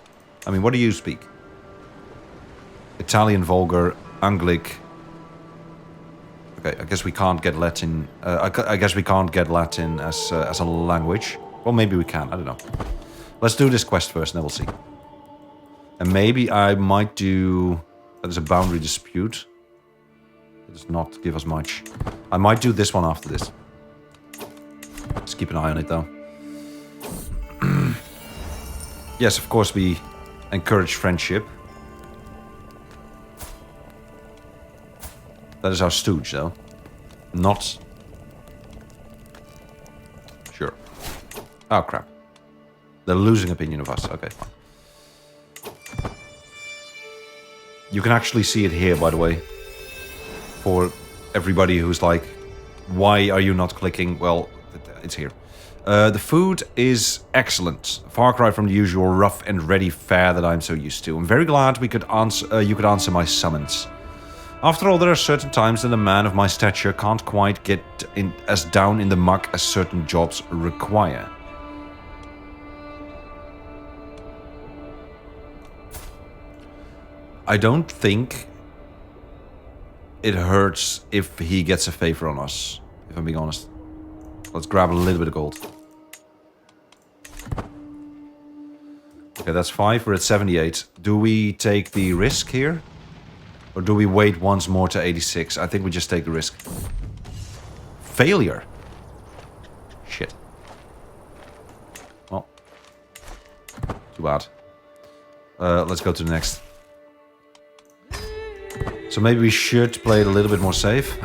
I mean, what do you speak? Italian, Vulgar, Anglic. Okay, I guess we can't get Latin. I guess we can't get Latin as a language. Well, maybe we can. I don't know. Let's do this quest first, and then we'll see. And maybe I might do... That is a boundary dispute. It does not give us much. I might do this one after this. Just keep an eye on it, though. Yes, of course, we encourage friendship. That is our stooge, though. Not... Sure. Oh, crap. They're losing opinion of us. Okay, fine. You can actually see it here, by the way. For everybody who's like, why are you not clicking? Well, it's here. The food is excellent. Far cry from the usual rough and ready fare that I'm so used to. I'm very glad you could answer my summons. After all, there are certain times that a man of my stature can't quite get as down in the muck as certain jobs require. I don't think it hurts if he gets a favor on us, if I'm being honest. Let's grab a little bit of gold. Okay, that's 5. We're at 78. Do we take the risk here? Or do we wait once more to 86? I think we just take the risk. Failure. Shit. Well. Too bad. Let's go to the next. So maybe we should play it a little bit more safe.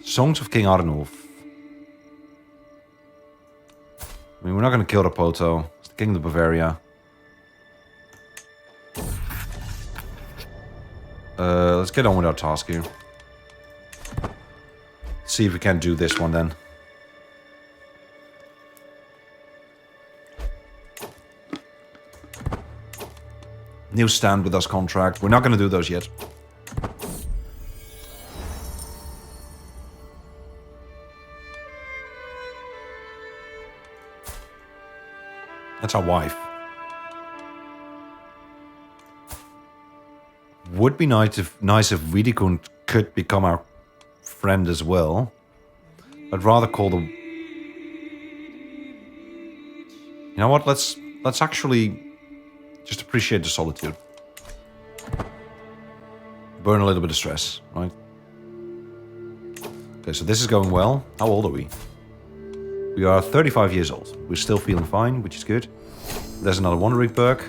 Songs of King Arnulf. I mean, we're not going to kill Rapoto. It's the King of Bavaria. Let's get on with our task here. See if we can do this one then. New stand with us contract. We're not going to do those yet. That's our wife. Would be nice if Vidikund could become our friend as well. I'd rather call them. You know what? Let's actually just appreciate the solitude. Burn a little bit of stress, right? Okay, so this is going well. How old are we? We are 35 years old. We're still feeling fine, which is good. There's another wandering perk.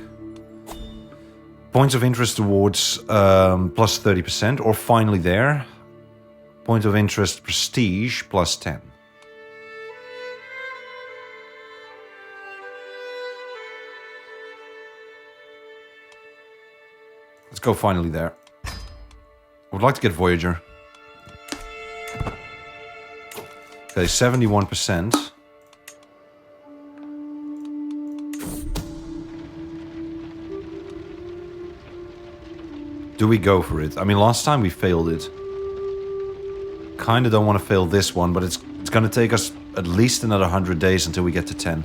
Points of interest towards plus 30%, or finally there. Point of interest prestige plus 10. Let's go finally there. I would like to get Voyager. Okay, 71%. Do we go for it? I mean, last time we failed it. Kind of don't want to fail this one, but it's going to take us at least another 100 days until we get to 10.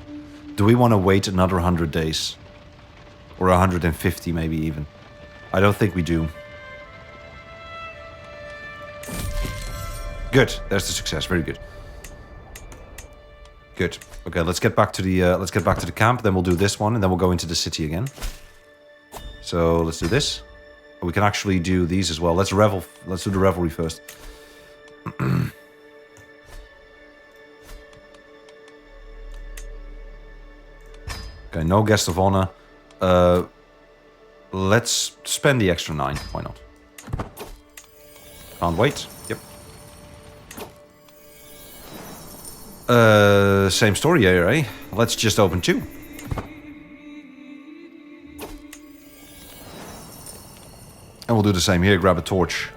Do we want to wait another 100 days? Or 150 maybe even? I don't think we do. Good. There's the success. Very good. Good. Okay, let's get back to the camp. Then we'll do this one, and then we'll go into the city again. So let's do this. We can actually do these as well. Let's revel. Let's do the revelry first. Okay, no guest of honor. Let's spend the extra 9. Why not? Can't wait. Yep. Same story here, eh? Let's just open 2. And we'll do the same here. Grab a torch.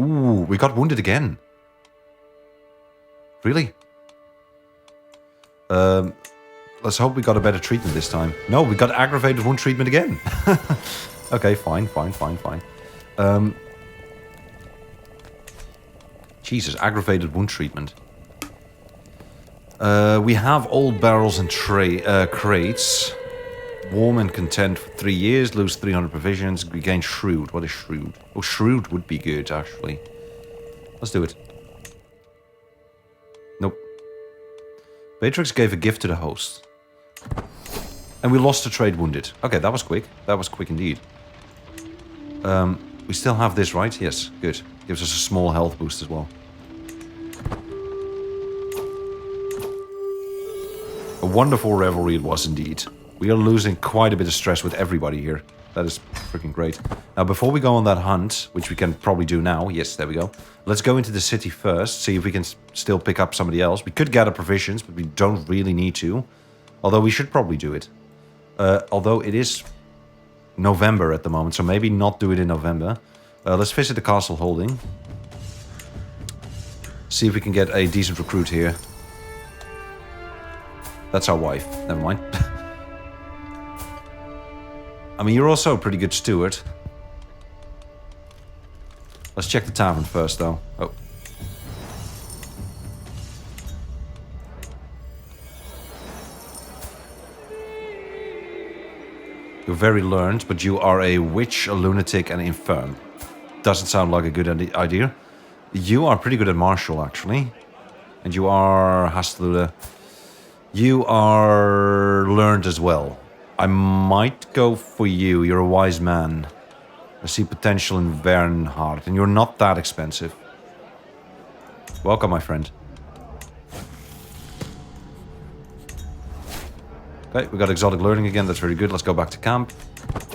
Ooh, we got wounded again. Really? Let's hope we got a better treatment this time. No, we got aggravated wound treatment again. Okay, fine. Jesus, aggravated wound treatment. We have old barrels and crates. Warm and content for 3 years. Lose 300 provisions. We gain shrewd. What is shrewd? Oh, shrewd would be good, actually. Let's do it. Nope. Beatrix gave a gift to the host. And we lost the trade wounded. Okay, that was quick. That was quick indeed. We still have this, right? Yes, good. Gives us a small health boost as well. A wonderful revelry it was indeed. We are losing quite a bit of stress with everybody here. That is freaking great. Now, before we go on that hunt, which we can probably do now. Yes, there we go. Let's go into the city first. See if we can still pick up somebody else. We could gather provisions, but we don't really need to. Although we should probably do it. Although it is November at the moment, so maybe not do it in November. Let's visit the castle holding. See if we can get a decent recruit here. That's our wife. Never mind. I mean, you're also a pretty good steward. Let's check the tavern first, though. Oh. You're very learned, but you are a witch, a lunatic, and infirm. Doesn't sound like a good idea. You are pretty good at martial, actually. And you are... Hastluda. You are learned as well. I might go for you. You're a wise man. I see potential in Vernhard, and you're not that expensive. Welcome, my friend. Okay, we got exotic learning again. That's very good. Let's go back to camp.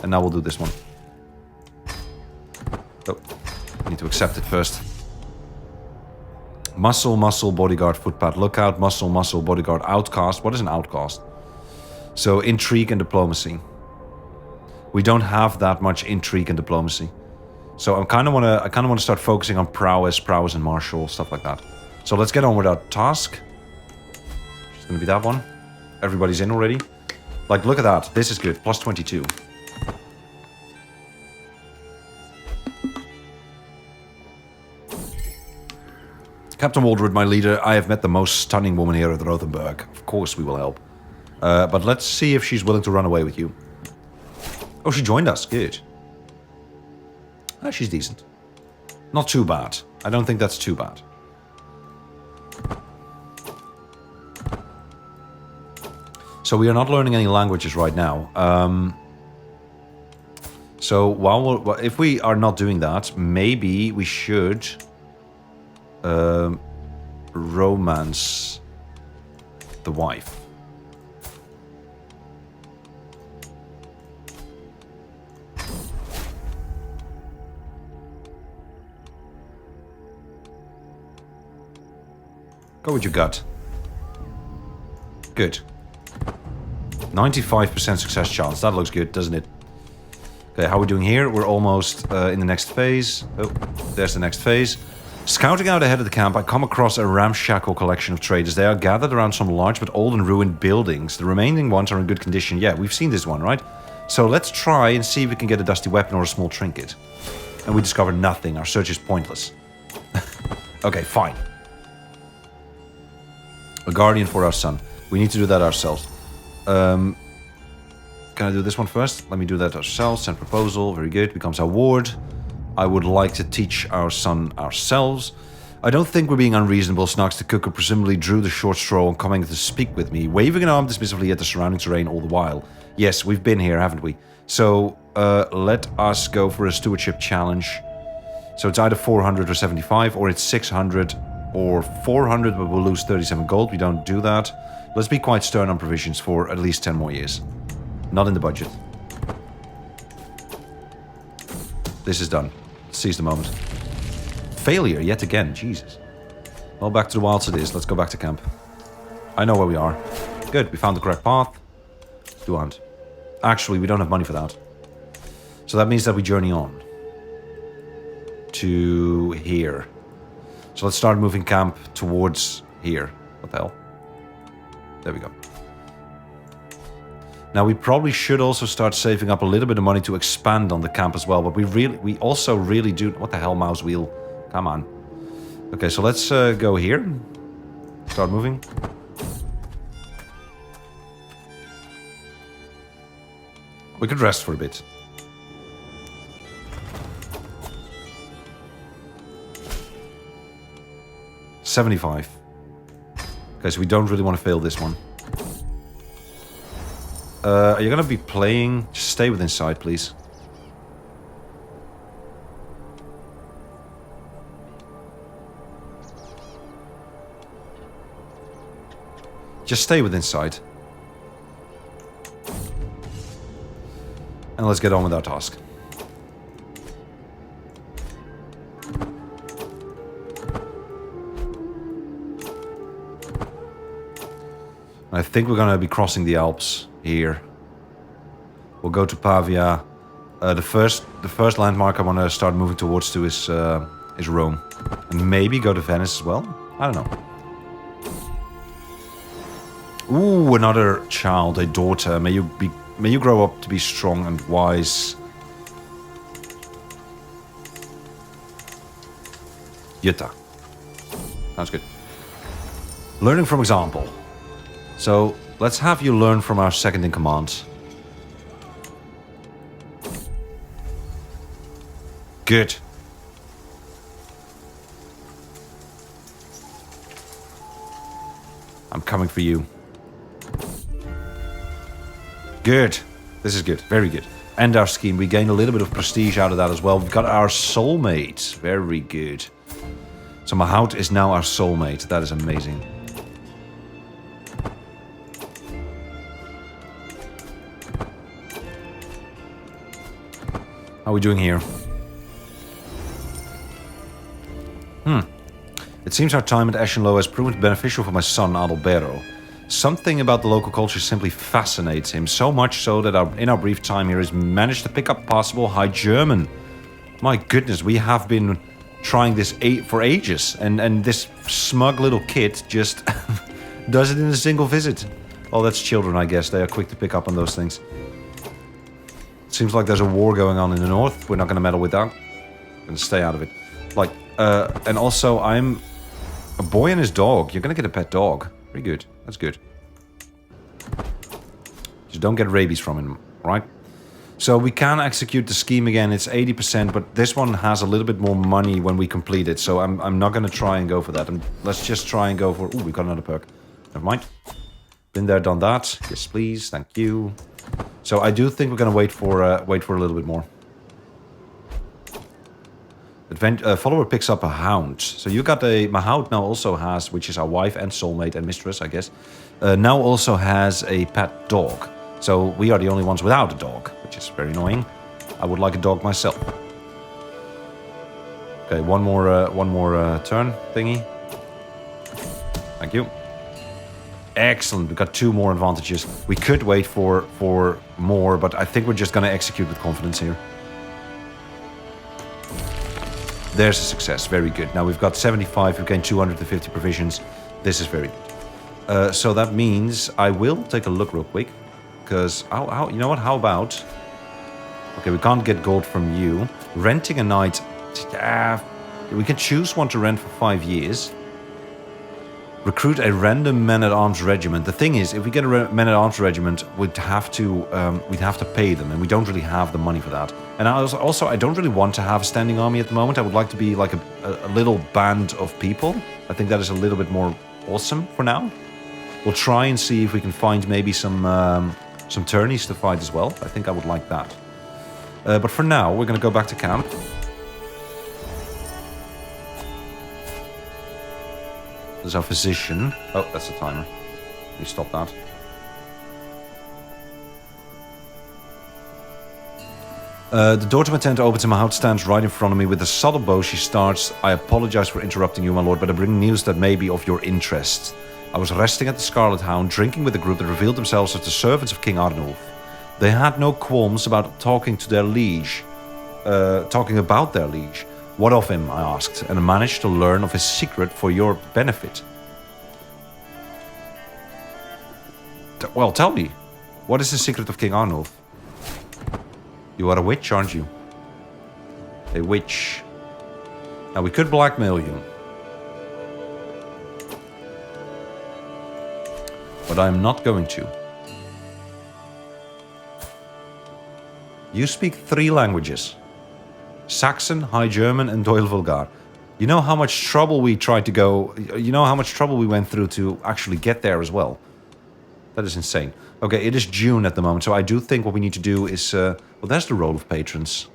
And now we'll do this one. Oh, need to accept it first. Muscle, muscle, bodyguard, footpad, lookout, muscle, muscle, bodyguard, outcast. What is an outcast? So intrigue and diplomacy. We don't have that much intrigue and diplomacy. So I kind of want to start focusing on prowess and martial, stuff like that. So let's get on with our task. It's going to be that one. Everybody's in already. Like, look at that. This is good. Plus 22. Captain Waldred, my leader, I have met the most stunning woman here at Rothenburg. Of course we will help. But let's see if she's willing to run away with you. Oh, she joined us. Good. Ah, she's decent. Not too bad. I don't think that's too bad. So we are not learning any languages right now. So if we are not doing that, maybe we should romance the wife. Go with your gut. Good. 95% success chance. That looks good, doesn't it? Okay, how are we doing here? We're almost in the next phase. Oh, there's the next phase. Scouting out ahead of the camp, I come across a ramshackle collection of traders. They are gathered around some large but old and ruined buildings. The remaining ones are in good condition. Yeah, we've seen this one, right? So let's try and see if we can get a dusty weapon or a small trinket. And we discover nothing. Our search is pointless. Okay, fine. A guardian for our son. We need to do that ourselves. Can I do this one first? Let me do that ourselves. Send proposal. Very good. Becomes our ward. I would like to teach our son ourselves. I don't think we're being unreasonable. Snarks the cook, who presumably drew the short straw on coming to speak with me, waving an arm dismissively at the surrounding terrain all the while. Yes, we've been here, haven't we? So, let us go for a stewardship challenge. So it's either 400 or 75, or it's 600 or 400, but we'll lose 37 gold. We don't do that. Let's be quite stern on provisions for at least 10 more years. Not in the budget. This is done. Seize the moment. Failure yet again. Jesus. Well, back to the wilds it is. Let's go back to camp. I know where we are. Good. We found the correct path. Do hunt. Actually, we don't have money for that. So that means that we journey on. To here. So let's start moving camp towards here. What the hell? There we go. Now we probably should also start saving up a little bit of money to expand on the camp as well, but we also really do... What the hell, mouse wheel? Come on. Okay, so let's go here. Start moving. We could rest for a bit. $75. Okay, so we don't really want to fail this one. Are you going to be playing? Just stay within sight, please. Just stay within sight. And let's get on with our task. I think we're going to be crossing the Alps here. We'll go to Pavia. The first landmark I want to start moving towards is Rome, and maybe go to Venice as well. I don't know. Ooh, another child, a daughter. May you grow up to be strong and wise. Jutta. Sounds good. Learning from example. So, let's have you learn from our second in command. Good. I'm coming for you. Good. This is good. Very good. And our scheme. We gained a little bit of prestige out of that as well. We've got our soulmate. Very good. So Mahout is now our soulmate. That is amazing. How are we doing here? It seems our time at Eschenlo has proven beneficial for my son Adalberto. Something about the local culture simply fascinates him, so much so that in our brief time here he's managed to pick up possible High German. My goodness, we have been trying this for ages, and this smug little kid just does it in a single visit. Oh, that's children, I guess. They are quick to pick up on those things. Seems like there's a war going on in the north. We're not going to meddle with that. We're going to stay out of it. Like, and also I'm a boy and his dog. You're going to get a pet dog. Very good. That's good. Just don't get rabies from him, right? So we can execute the scheme again. It's 80%, but this one has a little bit more money when we complete it. So I'm not going to try and go for that. Let's just try and go for... Ooh, we've got another perk. Never mind. Been there, done that. Yes, please. Thank you. So I do think we're going to wait for a little bit more. Follower picks up a hound. So you got a... Mahout now also has, which is our wife and soulmate and mistress, I guess. Now also has a pet dog. So we are the only ones without a dog, which is very annoying. I would like a dog myself. Okay, one more turn thingy. Thank you. Excellent. We've got 2 more advantages. We could wait for more, but I think we're just going to execute with confidence here. There's a success. Very good. Now we've got 75. We've gained 250 provisions. This is very good. So that means I will take a look real quick. Because, you know what? How about... Okay, we can't get gold from you. Renting a knight... we can choose one to rent for 5 years. Recruit a random men-at-arms regiment. The thing is, if we get a men-at-arms regiment, we'd have to pay them, and we don't really have the money for that. And I don't really want to have a standing army at the moment. I would like to be like a little band of people. I think that is a little bit more awesome for now. We'll try and see if we can find maybe some tourneys to fight as well. I think I would like that. But for now, we're going to go back to camp. There's our physician. Oh, that's the timer. Let me stop that. The door to my tent opens and Mahout stands right in front of me. With a subtle bow, she starts. I apologize for interrupting you, my lord, but I bring news that may be of your interest. I was resting at the Scarlet Hound, drinking with a group that revealed themselves as the servants of King Arnulf. They had no qualms about talking to their liege. Talking about their liege. What of him, I asked, and I managed to learn of his secret for your benefit. Well, tell me, what is the secret of King Arnulf? You are a witch, aren't you? A witch. Now, we could blackmail you. But I'm not going to. You speak 3 languages. Saxon, High German, and Doyle Vulgar. You know how much trouble we tried to go... You know how much trouble we went through to actually get there as well. That is insane. Okay, it is June at the moment, so I do think what we need to do is... well, there's the role of patrons.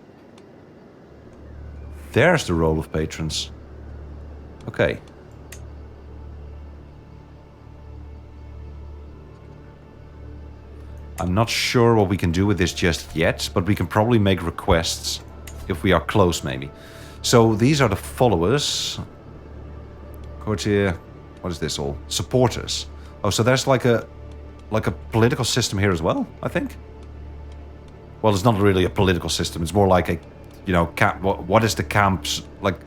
There's the role of patrons. Okay. I'm not sure what we can do with this just yet, but we can probably make requests if we are close, maybe. So these are the followers. Courtier, what is this all? Supporters. Oh, so there's like a political system here as well, I think. Well, it's not really a political system. It's more like a, you know, camp. What is the camp's like?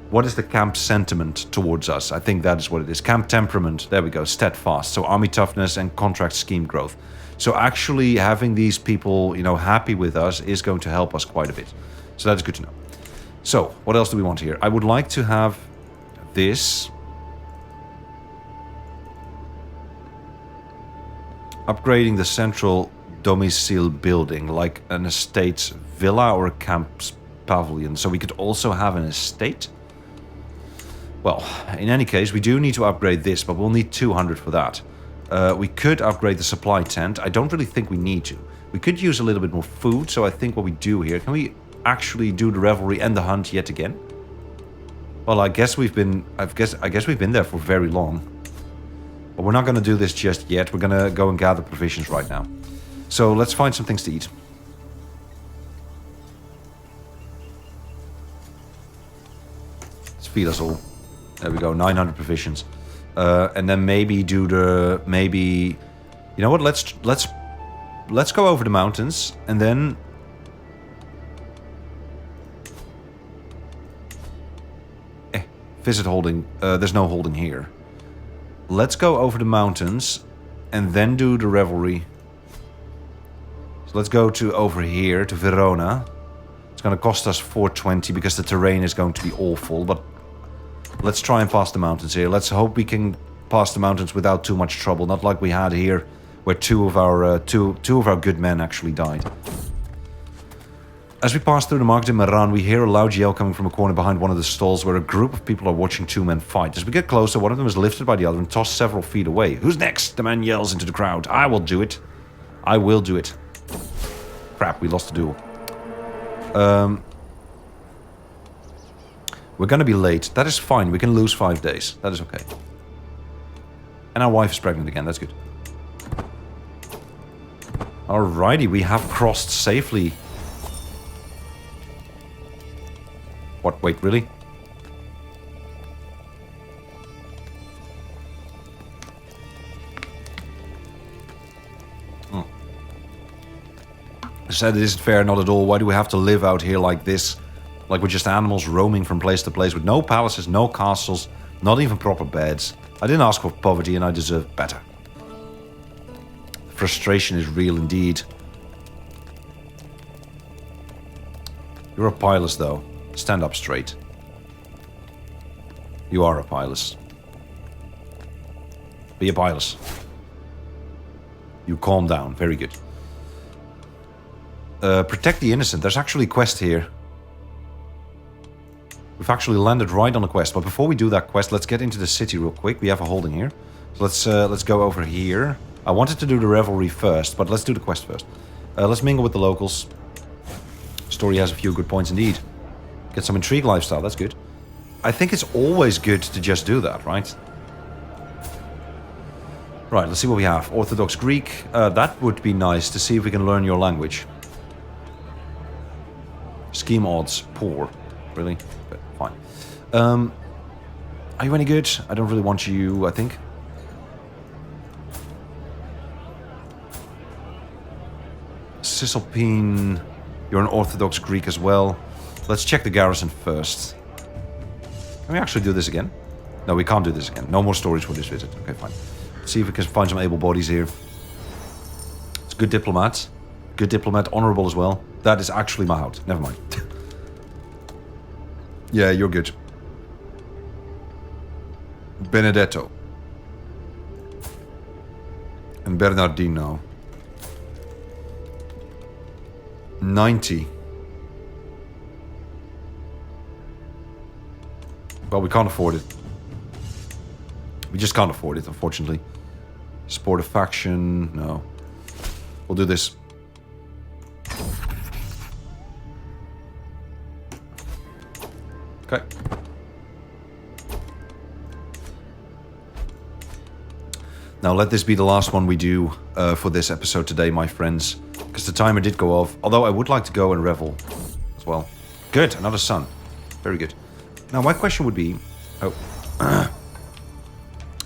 What is the camp sentiment towards us? I think that is what it is. Camp temperament. There we go. Steadfast. So army toughness and contract scheme growth. So actually having these people, you know, happy with us is going to help us quite a bit. So that's good to know. So what else do we want here? I would like to have this. Upgrading the central domicile building, like an estate's villa or a camp's pavilion. So we could also have an estate. Well, in any case, we do need to upgrade this, but we'll need 200 for that. We could upgrade the supply tent. I don't really think we need to. We could use a little bit more food, so I think what we do here... Can we actually do the revelry and the hunt yet again? Well, I guess we've been... I guess we've been there for very long. But we're not going to do this just yet. We're going to go and gather provisions right now. So let's find some things to eat. Let's feed us all. There we go, 900 provisions. And then maybe do the... Maybe... You know what, let's go over the mountains and then... Visit holding. There's no holding here. Let's go over the mountains and then do the revelry. So let's go to over here to Verona. It's going to cost us 420 because the terrain is going to be awful, but let's try and pass the mountains here. Let's hope we can pass the mountains without too much trouble, not like we had here where two of our good men actually died. As we pass through the market in Meran, we hear a loud yell coming from a corner behind one of the stalls where a group of people are watching two men fight. As we get closer, one of them is lifted by the other and tossed several feet away. "Who's next?" the man yells into the crowd. "I will do it. I will do it." Crap, we lost the duel. We're gonna be late. That is fine. We can lose 5 days. That is okay. And our wife is pregnant again. That's good. Alrighty, we have crossed safely. What? Wait, really? I said it isn't fair, not at all. Why do we have to live out here like this? Like we're just animals roaming from place to place with no palaces, no castles, not even proper beds. I didn't ask for poverty and I deserve better. Frustration is real indeed. You're a pilot though. Stand up straight. You are a pilot. Be a pilot. You calm down. Very good. Protect the innocent. There's actually a quest here. We've actually landed right on a quest. But before we do that quest, let's get into the city real quick. We have a holding here. So let's go over here. I wanted to do the revelry first, but let's do the quest first. Let's mingle with the locals. Story has a few good points indeed. Get some intrigue lifestyle, that's good. I think it's always good to just do that, right? Right, let's see what we have. Orthodox Greek. That would be nice to see if we can learn your language. Scheme odds, poor. Really? But fine. Are you any good? I don't really want you, I think. Cisalpine. You're an Orthodox Greek as well. Let's check the garrison first. Can we actually do this again? No, we can't do this again. No more stories for this visit. Okay, fine. Let's see if we can find some able bodies here. It's a good diplomat. Good diplomat, honorable as well. That is actually Mahout. Never mind. Yeah, you're good. Benedetto. And Bernardino. 90. Well, we can't afford it. We just can't afford it, unfortunately. Support a faction. No. We'll do this. Okay. Now let this be the last one we do for this episode today, my friends. Because the timer did go off. Although I would like to go and revel as well. Good, another sun. Very good. Now my question would be... Oh.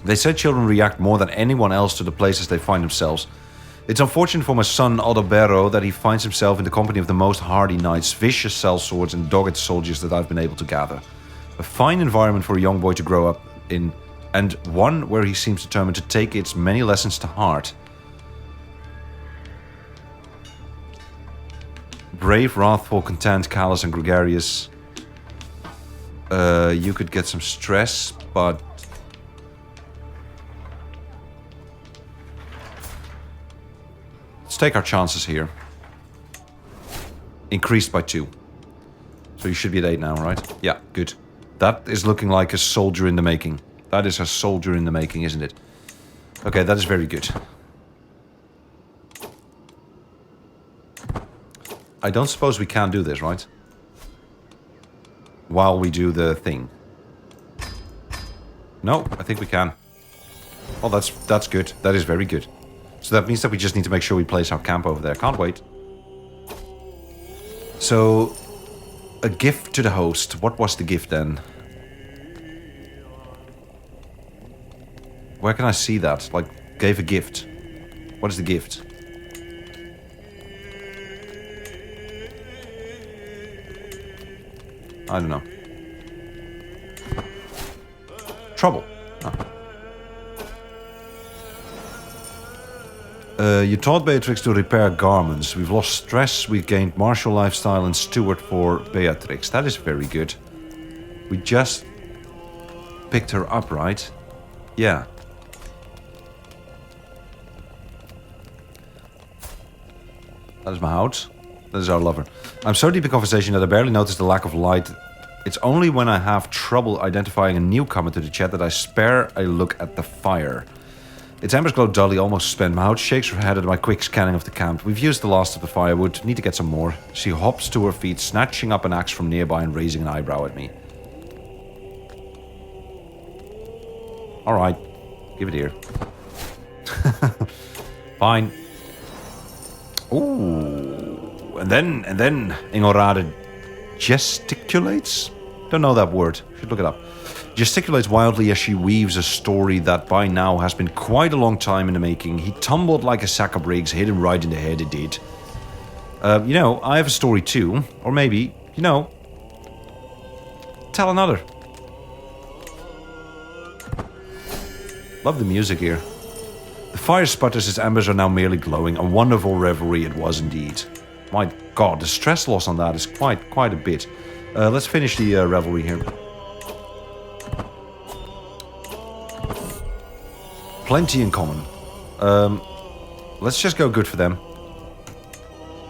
They said children react more than anyone else to the places they find themselves. It's unfortunate for my son Adalbero that he finds himself in the company of the most hardy knights, vicious sellswords and dogged soldiers that I've been able to gather. A fine environment for a young boy to grow up in, and one where he seems determined to take its many lessons to heart. Brave, wrathful, content, callous, and gregarious. You could get some stress, but... let's take our chances here. Increased by 2. So you should be at 8 now, right? Yeah, good. That is looking like a soldier in the making. That is a soldier in the making, isn't it? Okay, that is very good. I don't suppose we can do this, right? While we do the thing. No, I think we can. Oh, that's good. That is very good. So that means that we just need to make sure we place our camp over there. Can't wait. So, a gift to the host. What was the gift then? Where can I see that? Like, gave a gift. What is the gift? I don't know. Trouble. Oh. You taught Beatrix to repair garments. We've lost stress. We've gained martial lifestyle and steward for Beatrix. That is very good. We just picked her up, right? Yeah. That is my house. That is our lover. I'm so deep in conversation that I barely notice the lack of light. It's only when I have trouble identifying a newcomer to the chat that I spare a look at the fire. Its embers glow dully, almost spent. My house shakes her head at my quick scanning of the camp. We've used the last of the firewood. Need to get some more. She hops to her feet, snatching up an axe from nearby and raising an eyebrow at me. Alright. Give it here. Fine. Ooh. And then Ingorade gesticulates? Don't know that word. Should look it up. Gesticulates wildly as she weaves a story that by now has been quite a long time in the making. He tumbled like a sack of bricks, hit him right in the head, it did. You know, I have a story too. Or maybe, you know, tell another. Love the music here. The fire sputters, its embers are now merely glowing. A wonderful revelry it was indeed. My god, the stress loss on that is quite a bit. Let's finish the revelry here. Plenty in common. Let's just go good for them.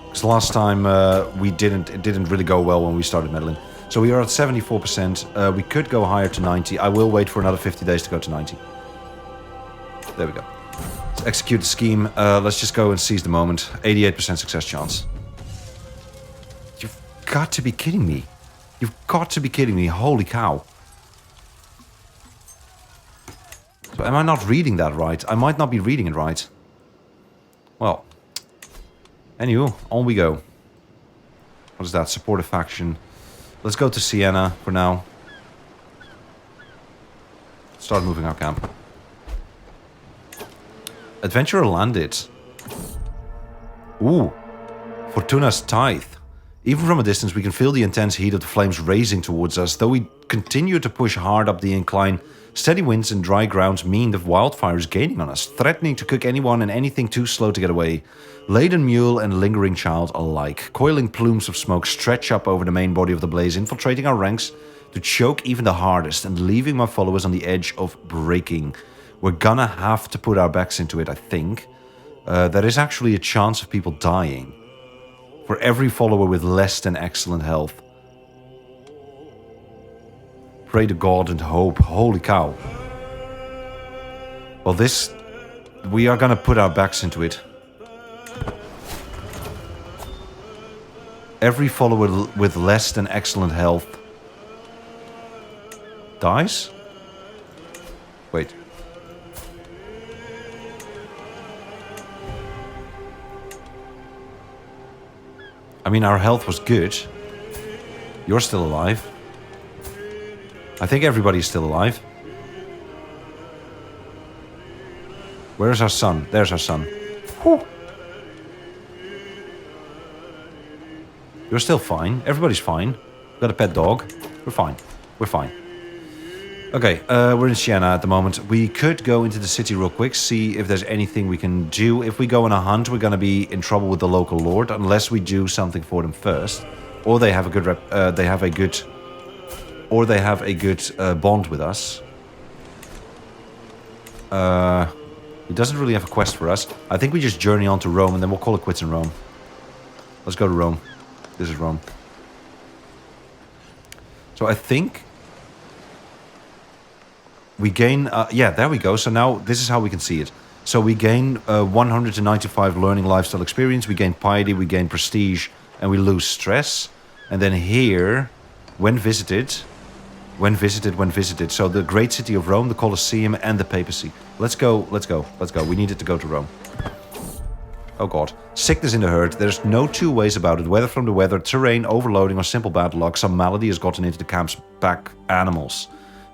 Because last time it didn't really go well when we started meddling. So we are at 74%. We could go higher to 90. I will wait for another 50 days to go to 90. There we go. Let's execute the scheme. Let's just go and seize the moment. 88% success chance. You've got to be kidding me. You've got to be kidding me. Holy cow. So am I not reading that right? I might not be reading it right. Well. Anywho, on we go. What is that? Support a faction. Let's go to Siena for now. Start moving our camp. Adventurer landed. Ooh. Fortuna's Tithe. Even from a distance, we can feel the intense heat of the flames raising towards us. Though we continue to push hard up the incline, steady winds and dry grounds mean the wildfire is gaining on us, threatening to cook anyone and anything too slow to get away. Laden mule and lingering child alike. Coiling plumes of smoke stretch up over the main body of the blaze, infiltrating our ranks to choke even the hardest and leaving my followers on the edge of breaking. We're gonna have to put our backs into it, I think. There is actually a chance of people dying. For every follower with less than excellent health. Pray to God and hope. Holy cow. Well, this... we are gonna put our backs into it. Every follower with less than excellent health... dies? Wait. I mean, our health was good. You're still alive. I think everybody's still alive. Where's our son? There's our son. Whew. You're still fine. Everybody's fine. We've got a pet dog. We're fine. We're fine. Okay, we're in Siena at the moment. We could go into the city real quick, see if there's anything we can do. If we go on a hunt, we're going to be in trouble with the local lord unless we do something for them first, or they have a good bond with us. He doesn't really have a quest for us. I think we just journey on to Rome and then we'll call it quits in Rome. Let's go to Rome. This is Rome. So I think we gain... yeah, there we go. So now this is how we can see it. So we gain 195 learning lifestyle experience. We gain piety, we gain prestige, and we lose stress. And then here, when visited... So the great city of Rome, the Colosseum, and the papacy. Let's go. We needed to go to Rome. Oh god. Sickness in the herd. There's no two ways about it. Whether from the weather, terrain, overloading, or simple bad luck, some malady has gotten into the camp's pack animals.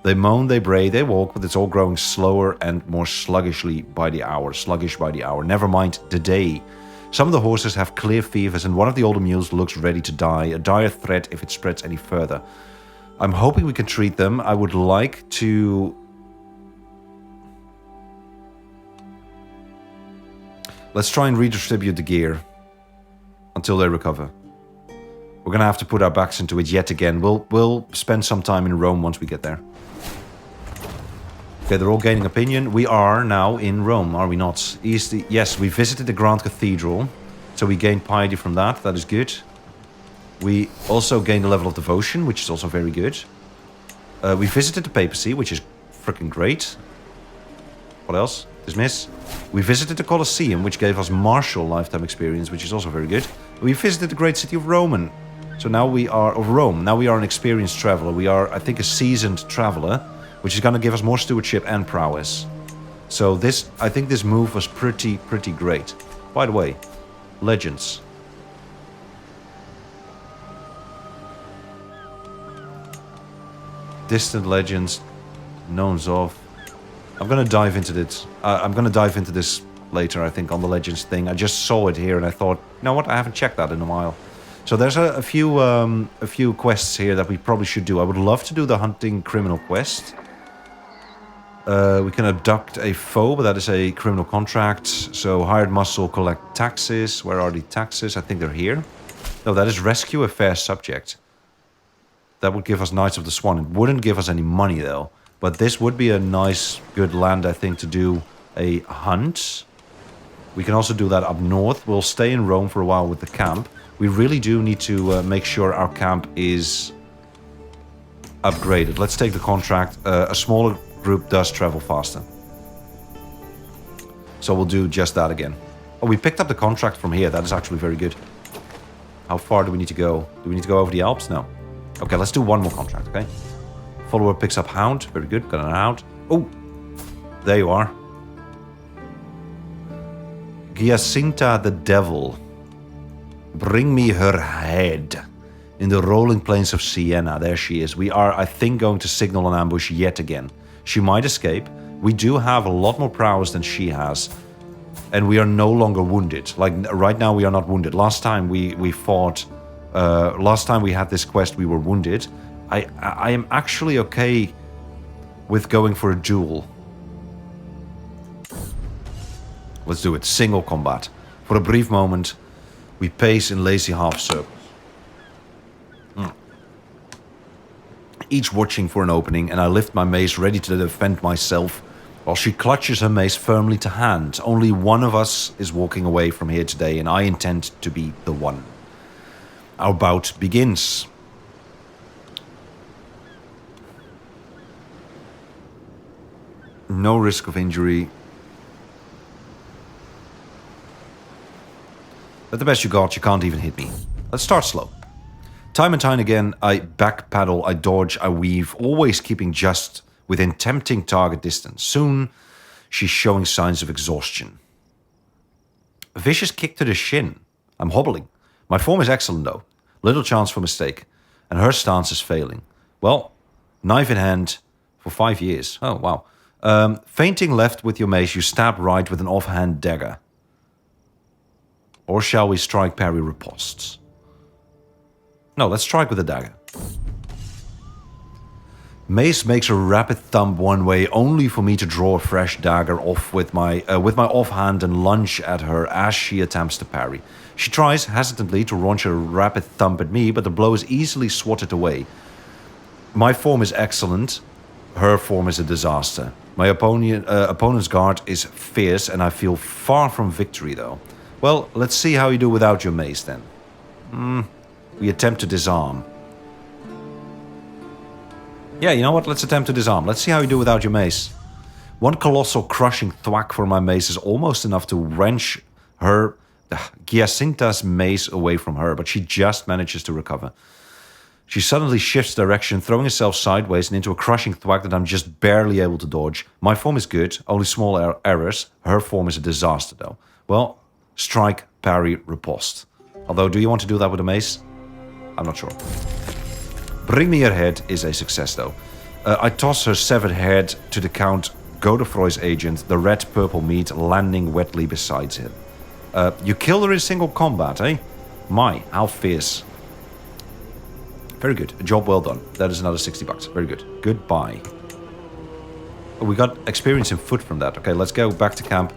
They moan, they bray, they walk, but it's all growing slower and more sluggish by the hour. Never mind the day. Some of the horses have clear fevers, and one of the older mules looks ready to die. A dire threat if it spreads any further. I'm hoping we can treat them. I would like to... Let's try and redistribute the gear until they recover. We're going to have to put our backs into it yet again. We'll spend some time in Rome once we get there. Okay, they're all gaining opinion. We are now in Rome, are we not? Yes, we visited the Grand Cathedral. So we gained piety from that. That is good. We also gained a level of devotion, which is also very good. We visited the papacy, which is freaking great. What else? Dismiss. We visited the Colosseum, which gave us martial lifetime experience, which is also very good. We visited the great city of Rome. So now we are of Rome. Now we are an experienced traveler. We are, I think, a seasoned traveler, which is going to give us more stewardship and prowess. So this, I think, this move was pretty great. By the way, legends. Distant legends, knowns of. I'm gonna dive into this. I'm gonna dive into this later, I think, on the legends thing. I just saw it here and I thought, you know what? I haven't checked that in a while. So there's a few quests here that we probably should do. I would love to do the hunting criminal quest. We can abduct a foe, but that is a criminal contract. So hired muscle, collect taxes. Where are the taxes? I think they're here. No, that is rescue a fair subject. That would give us Knights of the Swan. It wouldn't give us any money, though. But this would be a nice, good land, I think, to do a hunt. We can also do that up north. We'll stay in Rome for a while with the camp. We really do need to make sure our camp is upgraded. Let's take the contract. A smaller group does travel faster. So we'll do just that again. Oh, we picked up the contract from here. That is actually very good. How far do we need to go? Do we need to go over the Alps? No. Okay, let's do one more contract, okay? Follower picks up Hound. Very good. Got an Hound. Oh, there you are. Giacinta the Devil. Bring me her head. In the rolling plains of Siena. There she is. We are, I think, going to signal an ambush yet again. She might escape. We do have a lot more prowess than she has. And we are no longer wounded. Like, right now we are not wounded. Last time we fought... last time we had this quest, we were wounded. I am actually okay with going for a duel. Let's do it. Single combat. For a brief moment, we pace in lazy half circles. Each watching for an opening, and I lift my mace ready to defend myself, while she clutches her mace firmly to hand. Only one of us is walking away from here today, and I intend to be the one. Our bout begins. No risk of injury. At the best you got, you can't even hit me. Let's start slow. Time and time again, I backpedal, I dodge, I weave, always keeping just within tempting target distance. Soon, she's showing signs of exhaustion. A vicious kick to the shin. I'm hobbling. My form is excellent, though. Little chance for mistake. And her stance is failing. Well, knife in hand for 5 years. Oh, wow. Feinting left with your mace, you stab right with an offhand dagger. Or shall we strike parry riposte? No, let's strike with a dagger. Mace makes a rapid thump one way, only for me to draw a fresh dagger off with my offhand and lunge at her as she attempts to parry. She tries hesitantly to launch a rapid thump at me, but the blow is easily swatted away. My form is excellent. Her form is a disaster. My opponent's guard is fierce, and I feel far from victory, though. Well, let's see how you do without your mace, then. We attempt to disarm. Yeah, you know what? Let's attempt to disarm. Let's see how you do without your mace. One colossal crushing thwack for my mace is almost enough to wrench her Giacinta's mace away from her, but she just manages to recover. She suddenly shifts direction, throwing herself sideways and into a crushing thwack that I'm just barely able to dodge. My form is good, only small errors. Her form is a disaster, though. Well, strike, parry, riposte. Although, do you want to do that with a mace? I'm not sure. Bring me her head is a success, though. I toss her severed head to the Count Godefroy's agent, the red-purple meat, landing wetly beside him. You killed her in single combat, eh? My, how fierce. Very good. A job well done. That is another $60. Very good. Goodbye. We got experience in foot from that. Okay, let's go back to camp.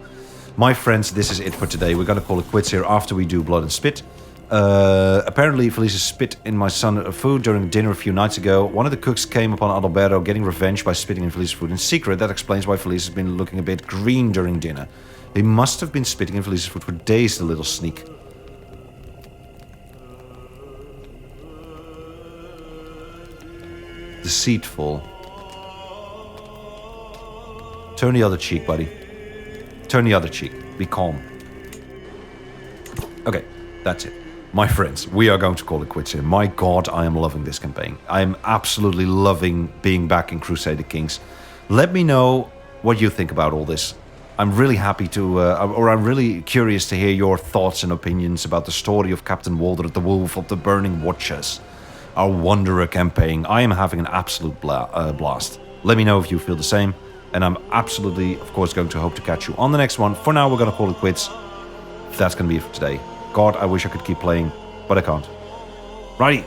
My friends, this is it for today. We're going to call it quits here after we do Blood and Spit. Apparently, Felicia spit in my son's food during dinner a few nights ago. One of the cooks came upon Adalberto getting revenge by spitting in Felicia's food in secret. That explains why Felicia's been looking a bit green during dinner. He must have been spitting in Felicia's food for days, the little sneak. Deceitful. Turn the other cheek, buddy. Turn the other cheek. Be calm. Okay, that's it. My friends, we are going to call it quits here. My God, I am loving this campaign. I am absolutely loving being back in Crusader Kings. Let me know what you think about all this. I'm really happy to, I'm really curious to hear your thoughts and opinions about the story of Captain Walder the Wolf of the Burning Watchers, our Wanderer campaign. I am having an absolute blast. Let me know if you feel the same, and I'm absolutely, of course, going to hope to catch you on the next one. For now, we're going to call it quits. That's going to be it for today. God, I wish I could keep playing, but I can't. Righty,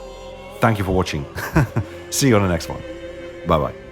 thank you for watching. See you on the next one. Bye-bye.